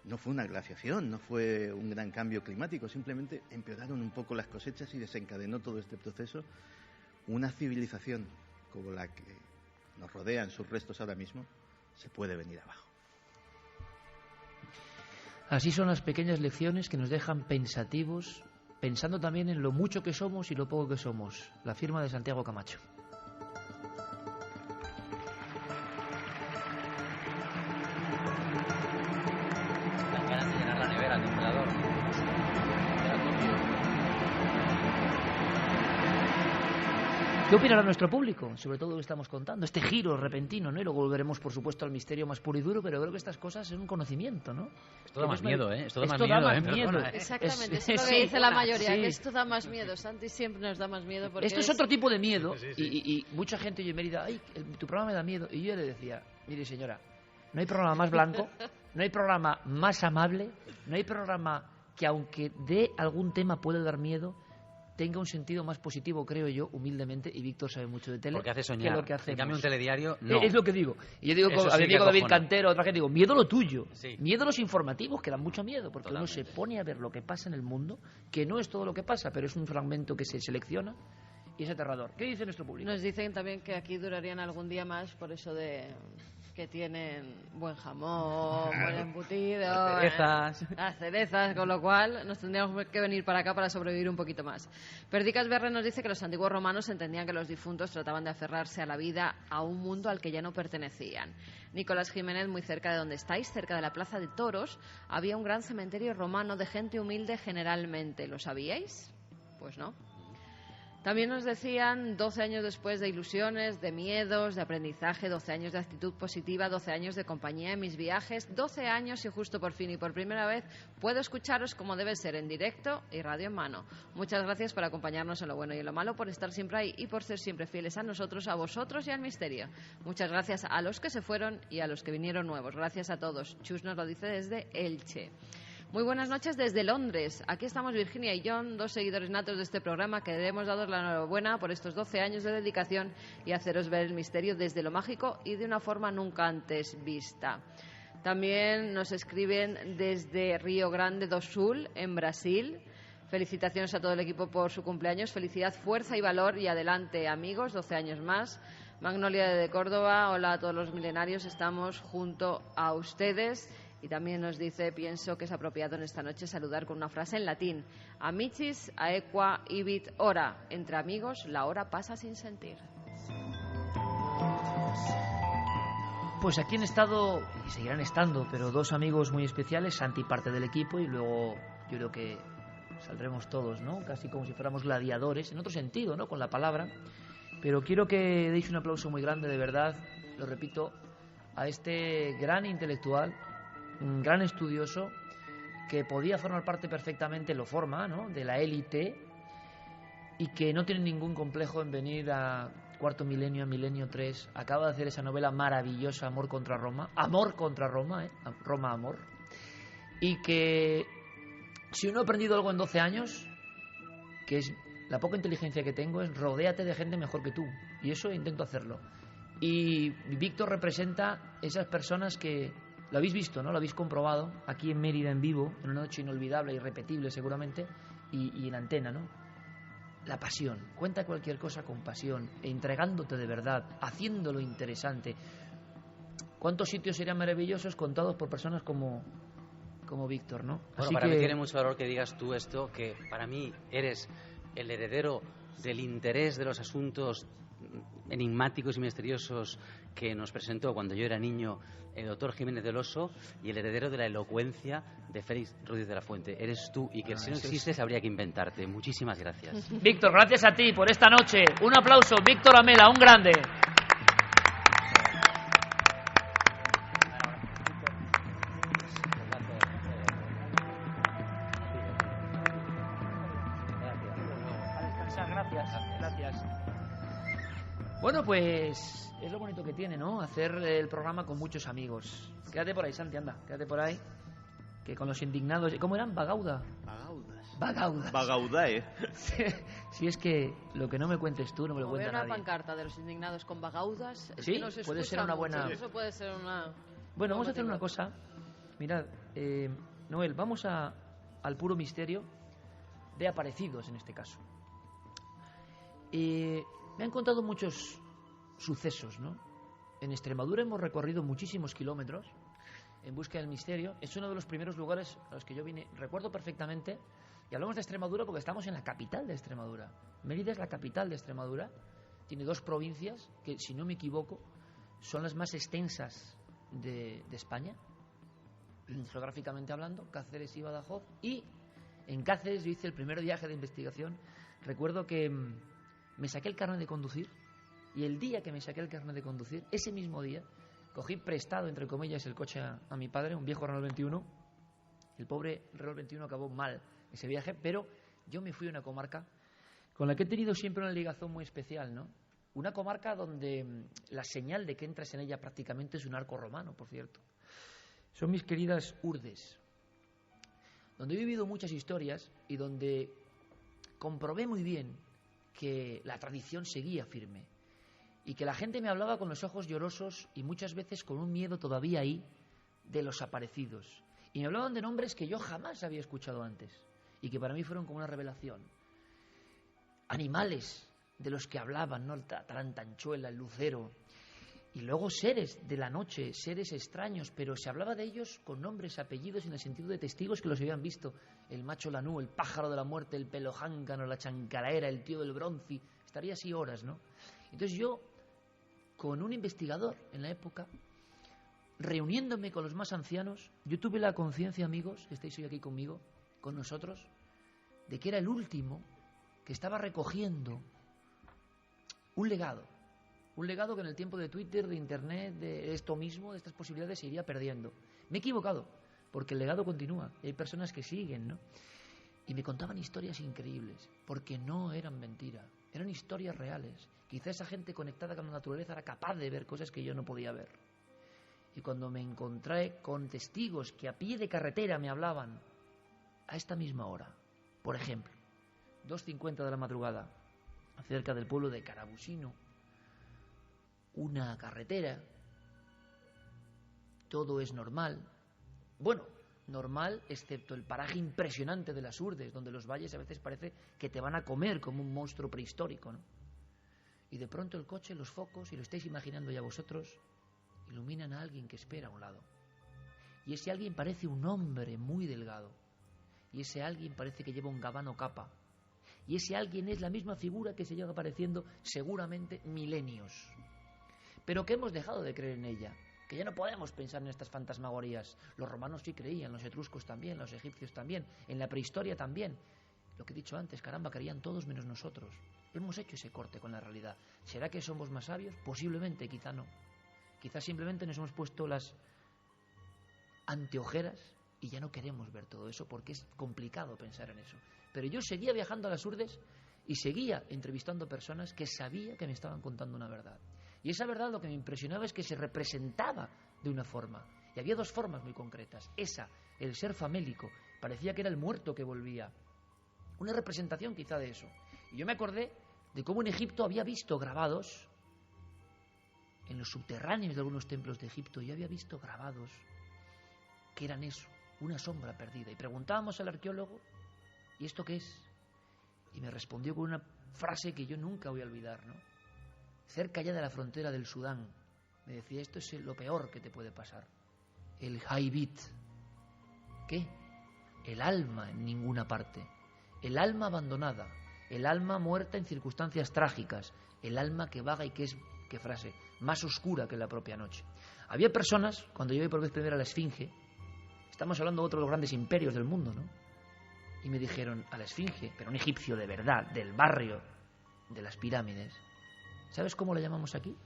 no fue una glaciación, no fue un gran cambio climático, simplemente empeoraron un poco las cosechas y desencadenó todo este proceso. Una civilización como la que nos rodea en sus restos ahora mismo, se puede venir abajo. Así son las pequeñas lecciones que nos dejan pensativos, pensando también en lo mucho que somos y lo poco que somos. La firma de Santiago Camacho. Dan ganas de llenar la nevera al congelador. ¿Qué opinará nuestro público sobre todo lo que estamos contando? Este giro repentino, ¿no? Y luego volveremos, por supuesto, al misterio más puro y duro, pero creo que estas cosas son un conocimiento, ¿no? Esto da más miedo, ¿eh? Esto da más miedo, ¿eh? Exactamente, eso es lo que dice la mayoría, que esto da más miedo. Santi siempre nos da más miedo. Porque esto es otro tipo de miedo, y mucha gente yo me dice, ay, tu programa me da miedo. Y yo le decía, mire señora, no hay programa más blanco, no hay programa más amable, no hay programa que aunque de algún tema pueda dar miedo, tenga un sentido más positivo, creo yo, humildemente, y Víctor sabe mucho de tele. Porque hace soñar. Lo que hacemos. En cambio, un telediario, no. Es lo que digo. Y yo digo a mi amigo David Cantero, otra gente, digo, miedo lo tuyo. Sí. Miedo los informativos, que dan mucho miedo, porque uno se pone a ver lo que pasa en el mundo, que no es todo lo que pasa, pero es un fragmento que se selecciona, y es aterrador. ¿Qué dice nuestro público? Nos dicen también que aquí durarían algún día más, por eso de que tienen buen jamón, buen embutido, las cerezas, con lo cual nos tendríamos que venir para acá para sobrevivir un poquito más. Perdicas Berre nos dice que los antiguos romanos entendían que los difuntos trataban de aferrarse a la vida, a un mundo al que ya no pertenecían. Nicolás Jiménez, muy cerca de donde estáis, cerca de la Plaza de Toros, había un gran cementerio romano de gente humilde generalmente. ¿Lo sabíais? Pues no. También nos decían 12 años después de ilusiones, de miedos, de aprendizaje, 12 años de actitud positiva, 12 años de compañía en mis viajes, 12 años y justo por fin y por primera vez puedo escucharos como debe ser, en directo y radio en mano. Muchas gracias por acompañarnos en lo bueno y en lo malo, por estar siempre ahí y por ser siempre fieles a nosotros, a vosotros y al misterio. Muchas gracias a los que se fueron y a los que vinieron nuevos. Gracias a todos. Chus nos lo dice desde Elche. Muy buenas noches desde Londres. Aquí estamos Virginia y John, dos seguidores natos de este programa, que debemos daros la enhorabuena por estos 12 años de dedicación y haceros ver el misterio desde lo mágico y de una forma nunca antes vista. También nos escriben desde Río Grande do Sul, en Brasil. Felicitaciones a todo el equipo por su cumpleaños. Felicidad, fuerza y valor y adelante, amigos, 12 años más. Magnolia de Córdoba, hola a todos los milenarios, estamos junto a ustedes. Y también nos dice, pienso que es apropiado en esta noche saludar con una frase en latín. Amicis aequa ibit hora. Entre amigos, la hora pasa sin sentir. Pues aquí han estado, y seguirán estando, pero dos amigos muy especiales, Santi parte del equipo, y luego yo creo que saldremos todos, ¿no? Casi como si fuéramos gladiadores, en otro sentido, ¿no? Con la palabra. Pero quiero que deis un aplauso muy grande, de verdad, lo repito, a este gran intelectual, un gran estudioso que podía formar parte perfectamente, lo forma, ¿no?, de la élite, y que no tiene ningún complejo en venir a Cuarto Milenio, a Milenio 3. Acaba de hacer esa novela maravillosa, Amor contra Roma, Roma Amor, y que si uno ha aprendido algo en 12 años, que es la poca inteligencia que tengo, es rodéate de gente mejor que tú, y eso intento hacerlo. Y Víctor representa esas personas que lo habéis visto, ¿no? Lo habéis comprobado aquí en Mérida en vivo, en una noche inolvidable, irrepetible seguramente, y en antena, ¿no? La pasión. Cuenta cualquier cosa con pasión, entregándote de verdad, haciéndolo interesante. ¿Cuántos sitios serían maravillosos contados por personas como Víctor, ¿no? Bueno, Así para que mí tiene mucho valor que digas tú esto, que para mí eres el heredero del interés de los asuntos enigmáticos y misteriosos que nos presentó cuando yo era niño el doctor Jiménez del Oso, y el heredero de la elocuencia de Félix Rodríguez de la Fuente. Eres tú, y que si no existes habría que inventarte. Muchísimas gracias. Víctor, gracias a ti por esta noche. Un aplauso, Víctor Amela, un grande. Gracias. Bueno, pues es lo bonito que tiene, ¿no? Hacer el programa con muchos amigos. Quédate por ahí, Santi, anda, quédate por ahí. Que con los indignados... ¿Cómo eran? Bagauda. Bagaudas. Bagaudae. Si es que lo que no me cuentes tú no me lo cuenta nadie. Una pancarta de los indignados con bagaudas. Sí, que no se puede ser una buena... Mucho. Eso puede ser una... Bueno, vamos a hacer una cosa. Mirad, Noel, vamos al puro misterio de aparecidos en este caso. Me han contado muchos sucesos, ¿no? En Extremadura hemos recorrido muchísimos kilómetros en busca del misterio. Es uno de los primeros lugares a los que yo vine, recuerdo perfectamente, y hablamos de Extremadura porque estamos en la capital de Extremadura. Mérida es la capital de Extremadura, tiene 2 provincias que, si no me equivoco, son las más extensas de España, geográficamente hablando, Cáceres y Badajoz. Y en Cáceres yo hice el primer viaje de investigación. Recuerdo que me saqué el carnet de conducir, y el día que me saqué el carnet de conducir, ese mismo día, cogí prestado, entre comillas, el coche a mi padre, un viejo Renault 21. El pobre Renault 21 acabó mal ese viaje, pero yo me fui a una comarca con la que he tenido siempre una ligazón muy especial, ¿no? Una comarca donde la señal de que entras en ella prácticamente es un arco romano, por cierto. Son mis queridas Urdes, donde he vivido muchas historias y donde comprobé muy bien que la tradición seguía firme y que la gente me hablaba con los ojos llorosos y muchas veces con un miedo todavía ahí de los aparecidos. Y me hablaban de nombres que yo jamás había escuchado antes y que para mí fueron como una revelación. Animales de los que hablaban, ¿no? El tarantanchuela, el lucero, y luego seres de la noche, seres extraños, pero se hablaba de ellos con nombres, apellidos, en el sentido de testigos que los habían visto: el macho lanú, el pájaro de la muerte, el pelo jáncano, la chancaraera, el tío del bronce. Estaría así horas, ¿no? Entonces yo, con un investigador en la época, reuniéndome con los más ancianos, yo tuve la conciencia, amigos, que estáis hoy aquí conmigo, con nosotros, de que era el último que estaba recogiendo un legado que en el tiempo de Twitter, de Internet, de esto mismo, de estas posibilidades, se iría perdiendo. Me he equivocado, porque el legado continúa, y hay personas que siguen, ¿no? Y me contaban historias increíbles, porque no eran mentira, eran historias reales. Quizá esa gente conectada con la naturaleza era capaz de ver cosas que yo no podía ver. Y cuando me encontré con testigos que a pie de carretera me hablaban a esta misma hora, por ejemplo, 2:50 de la madrugada, cerca del pueblo de Carabusino, una carretera, todo es normal. Bueno, normal excepto el paraje impresionante de las Urdes, donde los valles a veces parece que te van a comer como un monstruo prehistórico, ¿no? Y de pronto el coche, los focos, y lo estáis imaginando ya vosotros, iluminan a alguien que espera a un lado. Y ese alguien parece un hombre muy delgado. Y ese alguien parece que lleva un gabán o capa. Y ese alguien es la misma figura que se lleva apareciendo seguramente milenios, pero que hemos dejado de creer en ella, que ya no podemos pensar en estas fantasmagorías. Los romanos sí creían, los etruscos también, los egipcios también, en la prehistoria también. Lo que he dicho antes, caramba, creían todos menos nosotros. Hemos hecho ese corte con la realidad. ¿Será que somos más sabios? Posiblemente, quizá no. Quizá simplemente nos hemos puesto las anteojeras y ya no queremos ver todo eso porque es complicado pensar en eso. Pero yo seguía viajando a las Urdes y seguía entrevistando personas que sabía que me estaban contando una verdad. Y esa verdad, lo que me impresionaba es que se representaba de una forma. Y había 2 formas muy concretas. Esa, el ser famélico, parecía que era el muerto que volvía. Una representación quizá de eso. Y yo me acordé de cómo en Egipto había visto grabados, en los subterráneos de algunos templos de Egipto, yo había visto grabados que eran eso, una sombra perdida. Y preguntábamos al arqueólogo, ¿y esto qué es? Y me respondió con una frase que yo nunca voy a olvidar, ¿no? Cerca ya de la frontera del Sudán, me decía, esto es lo peor que te puede pasar. El Haibit. ¿Qué? El alma en ninguna parte. El alma abandonada. El alma muerta en circunstancias trágicas. El alma que vaga y que es, qué frase, más oscura que la propia noche. Había personas, cuando yo vi por vez primera a la Esfinge, estamos hablando de otro de los grandes imperios del mundo, ¿no? Y me dijeron, a la Esfinge, pero un egipcio de verdad, del barrio de las pirámides, ¿sabes cómo lo llamamos aquí?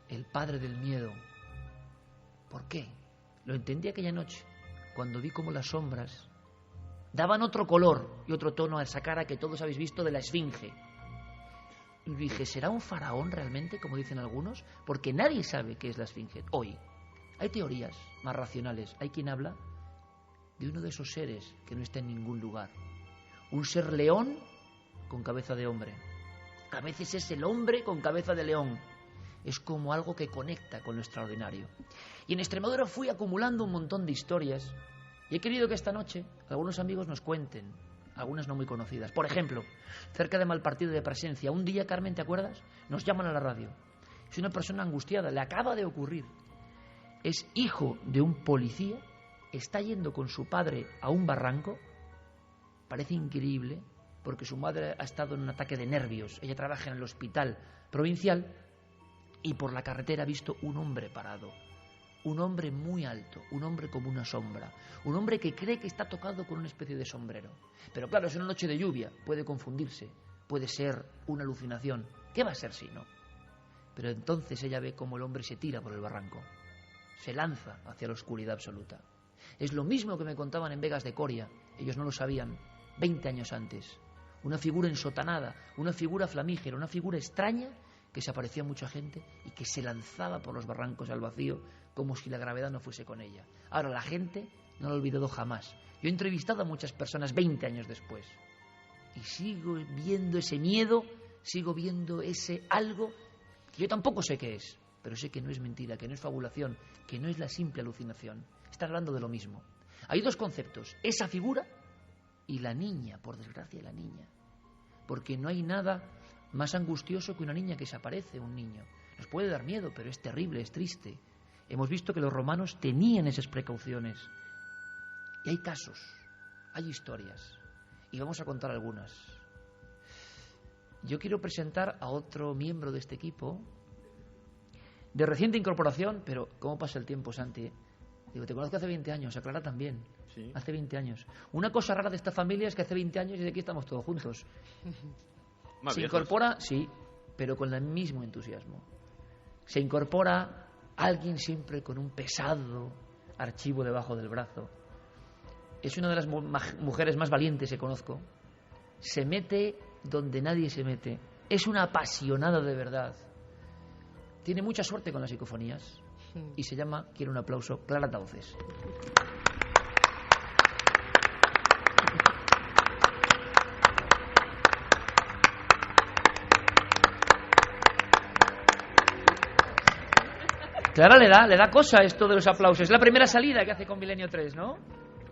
El padre del miedo. ¿Por qué? Lo entendí aquella noche, cuando vi cómo las sombras daban otro color y otro tono a esa cara que todos habéis visto de la Esfinge. Y dije, ¿será un faraón realmente, como dicen algunos? Porque nadie sabe qué es la Esfinge hoy. Hay teorías más racionales. Hay quien habla de uno de esos seres que no está en ningún lugar. Un ser león con cabeza de hombre. A veces es el hombre con cabeza de león. Es como algo que conecta con lo extraordinario. Y en Extremadura fui acumulando un montón de historias y he querido que esta noche algunos amigos nos cuenten algunas no muy conocidas. Por ejemplo, cerca de Malpartido de Presencia, un día, Carmen, ¿te acuerdas? Nos llaman a la radio. Es una persona angustiada, le acaba de ocurrir. Es hijo de un policía, está yendo con su padre a un barranco. Parece increíble, porque su madre ha estado en un ataque de nervios. Ella trabaja en el hospital provincial y por la carretera ha visto un hombre parado. Un hombre muy alto, un hombre como una sombra, un hombre que cree que está tocado con una especie de sombrero. Pero claro, es una noche de lluvia, puede confundirse, puede ser una alucinación. ¿Qué va a ser si no? Pero entonces ella ve cómo el hombre se tira por el barranco, se lanza hacia la oscuridad absoluta. Es lo mismo que me contaban en Vegas de Coria, ellos no lo sabían, 20 años antes. Una figura ensotanada, una figura flamígera, una figura extraña que se aparecía a mucha gente y que se lanzaba por los barrancos al vacío como si la gravedad no fuese con ella. Ahora, la gente no lo ha olvidado jamás. Yo he entrevistado a muchas personas 20 años después y sigo viendo ese miedo, sigo viendo ese algo que yo tampoco sé qué es, pero sé que no es mentira, que no es fabulación, que no es la simple alucinación. Está hablando de lo mismo. Hay dos conceptos, esa figura y la niña, por desgracia la niña. Porque no hay nada más angustioso que una niña que se aparece, un niño. Nos puede dar miedo, pero es terrible, es triste. Hemos visto que los romanos tenían esas precauciones. Y hay casos, hay historias. Y vamos a contar algunas. Yo quiero presentar a otro miembro de este equipo, de reciente incorporación, pero ¿cómo pasa el tiempo, Santi? Digo, te conozco hace 20 años, a Clara también. Sí. Hace 20 años. Una cosa rara de esta familia es que hace 20 años y de aquí estamos todos juntos. Más Se viejos. incorpora, sí, pero con el mismo entusiasmo. Se incorpora alguien siempre con un pesado archivo debajo del brazo. Es una de las mujeres más valientes que conozco. Se mete donde nadie se mete. Es una apasionada de verdad. Tiene mucha suerte con las psicofonías. Y se llama, quiero un aplauso, Clara Tauces. Clara le da cosa esto de los aplausos. Es la primera salida que hace con Milenio 3, ¿no?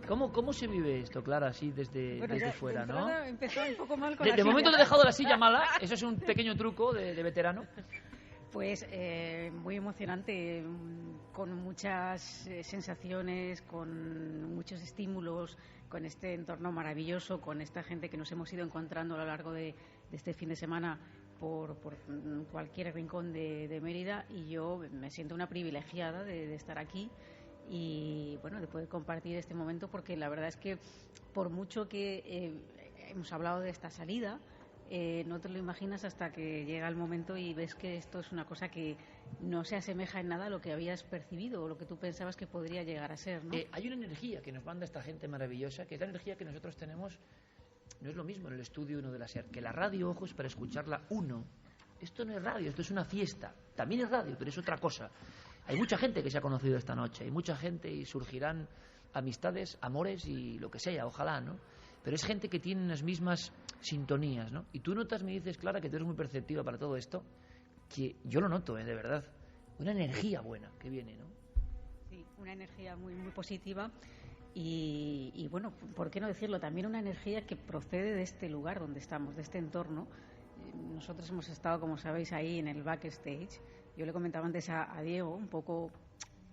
¿Cómo se vive esto, Clara, así desde fuera, no? Empezó un poco mal con De momento te he dejado la silla mala. Eso es un pequeño truco de veterano. Pues muy emocionante, con muchas sensaciones, con muchos estímulos, con este entorno maravilloso, con esta gente que nos hemos ido encontrando a lo largo de este fin de semana por cualquier rincón de Mérida, y yo me siento una privilegiada de estar aquí y bueno, de poder compartir este momento, porque la verdad es que por mucho que hemos hablado de esta salida, no te lo imaginas hasta que llega el momento y ves que esto es una cosa que no se asemeja en nada a lo que habías percibido o lo que tú pensabas que podría llegar a ser, ¿no? Hay una energía que nos manda esta gente maravillosa, que es la energía que nosotros tenemos. No es lo mismo en el estudio uno de la SER, que la radio, ojo, es para escucharla uno. Esto no es radio, esto es una fiesta. También es radio, pero es otra cosa. Hay mucha gente que se ha conocido esta noche, hay mucha gente y surgirán amistades, amores y lo que sea, ojalá, ¿no? Pero es gente que tiene unas mismas sintonías, ¿no? Y tú notas, me dices, Clara, que tú eres muy perceptiva para todo esto, que yo lo noto, de verdad. Una energía buena que viene, ¿no? Sí, una energía muy, muy positiva y bueno, ¿por qué no decirlo? También una energía que procede de este lugar donde estamos, de este entorno. Nosotros hemos estado, como sabéis, ahí en el backstage. Yo le comentaba antes a Diego, un poco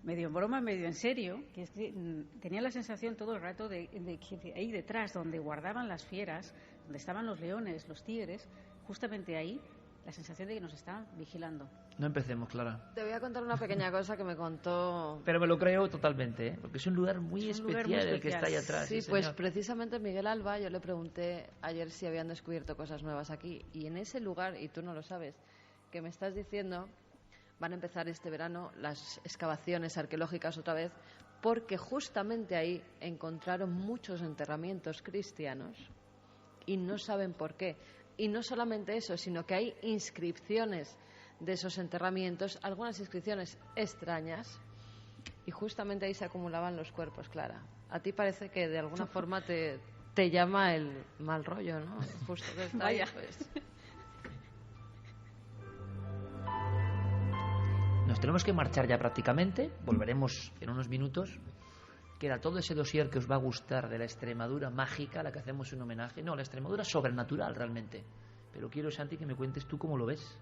medio en broma, medio en serio, que es que tenía la sensación todo el rato de que ahí detrás, donde guardaban las fieras, donde estaban los leones, los tigres, justamente ahí, la sensación de que nos estaban vigilando. No empecemos, Clara. Te voy a contar una pequeña cosa que me contó... Pero me lo creo totalmente, ¿eh? Porque es un lugar muy especial el que está ahí atrás. Sí, Sí, pues señor. precisamente Miguel Alba, yo le pregunté ayer si habían descubierto cosas nuevas aquí, y en ese lugar, y tú no lo sabes, que me estás diciendo, van a empezar este verano las excavaciones arqueológicas otra vez, porque justamente ahí encontraron muchos enterramientos cristianos y no saben por qué. Y no solamente eso, sino que hay inscripciones de esos enterramientos, algunas inscripciones extrañas, y justamente ahí se acumulaban los cuerpos, Clara. A ti parece que de alguna forma te llama el mal rollo, ¿no? Justo que está ahí, pues. Nos tenemos que marchar ya prácticamente, volveremos en unos minutos. que era todo ese dossier que os va a gustar de la Extremadura mágica a la que hacemos un homenaje. No, la Extremadura sobrenatural realmente. Pero quiero, Santi, que me cuentes tú cómo lo ves.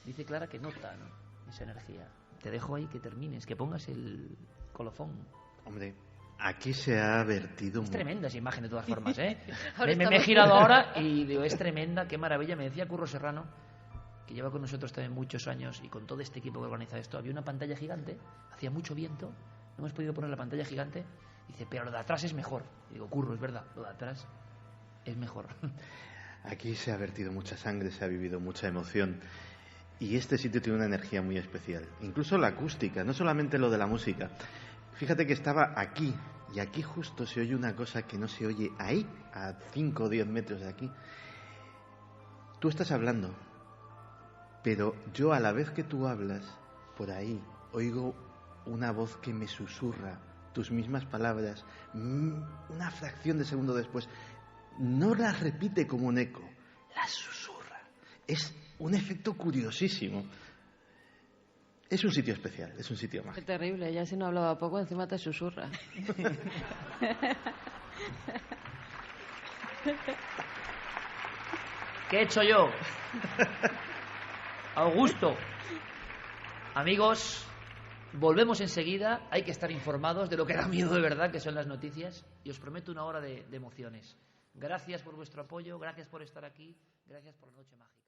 Dice Clara que nota, ¿no?, esa energía. Te dejo ahí que termines, que pongas el colofón. Hombre, aquí se ha vertido... Es tremenda esa imagen de todas formas, ¿eh? me he girado ahora y digo, es tremenda, qué maravilla. Me decía Curro Serrano, que lleva con nosotros también muchos años, y con todo este equipo que organiza esto, había una pantalla gigante, hacía mucho viento, no hemos podido poner la pantalla gigante. Dice, pero lo de atrás es mejor. Y digo, Curro, es verdad, lo de atrás es mejor. Aquí se ha vertido mucha sangre, se ha vivido mucha emoción. Y este sitio tiene una energía muy especial. Incluso la acústica, no solamente lo de la música. Fíjate que estaba aquí, y aquí justo se oye una cosa que no se oye ahí, a 5 o 10 metros de aquí. Tú estás hablando, pero yo a la vez que tú hablas, por ahí, oigo una voz que me susurra tus mismas palabras, una fracción de segundo después. No las repite como un eco, las susurra. Es un efecto curiosísimo. Es un sitio especial, es un sitio mágico. Qué terrible, ya si no hablaba poco, encima te susurra. ¿Qué he hecho yo? Augusto. Amigos, volvemos enseguida. Hay que estar informados de lo que da miedo de verdad, que son las noticias. Y os prometo una hora de emociones. Gracias por vuestro apoyo, gracias por estar aquí, gracias por la noche mágica.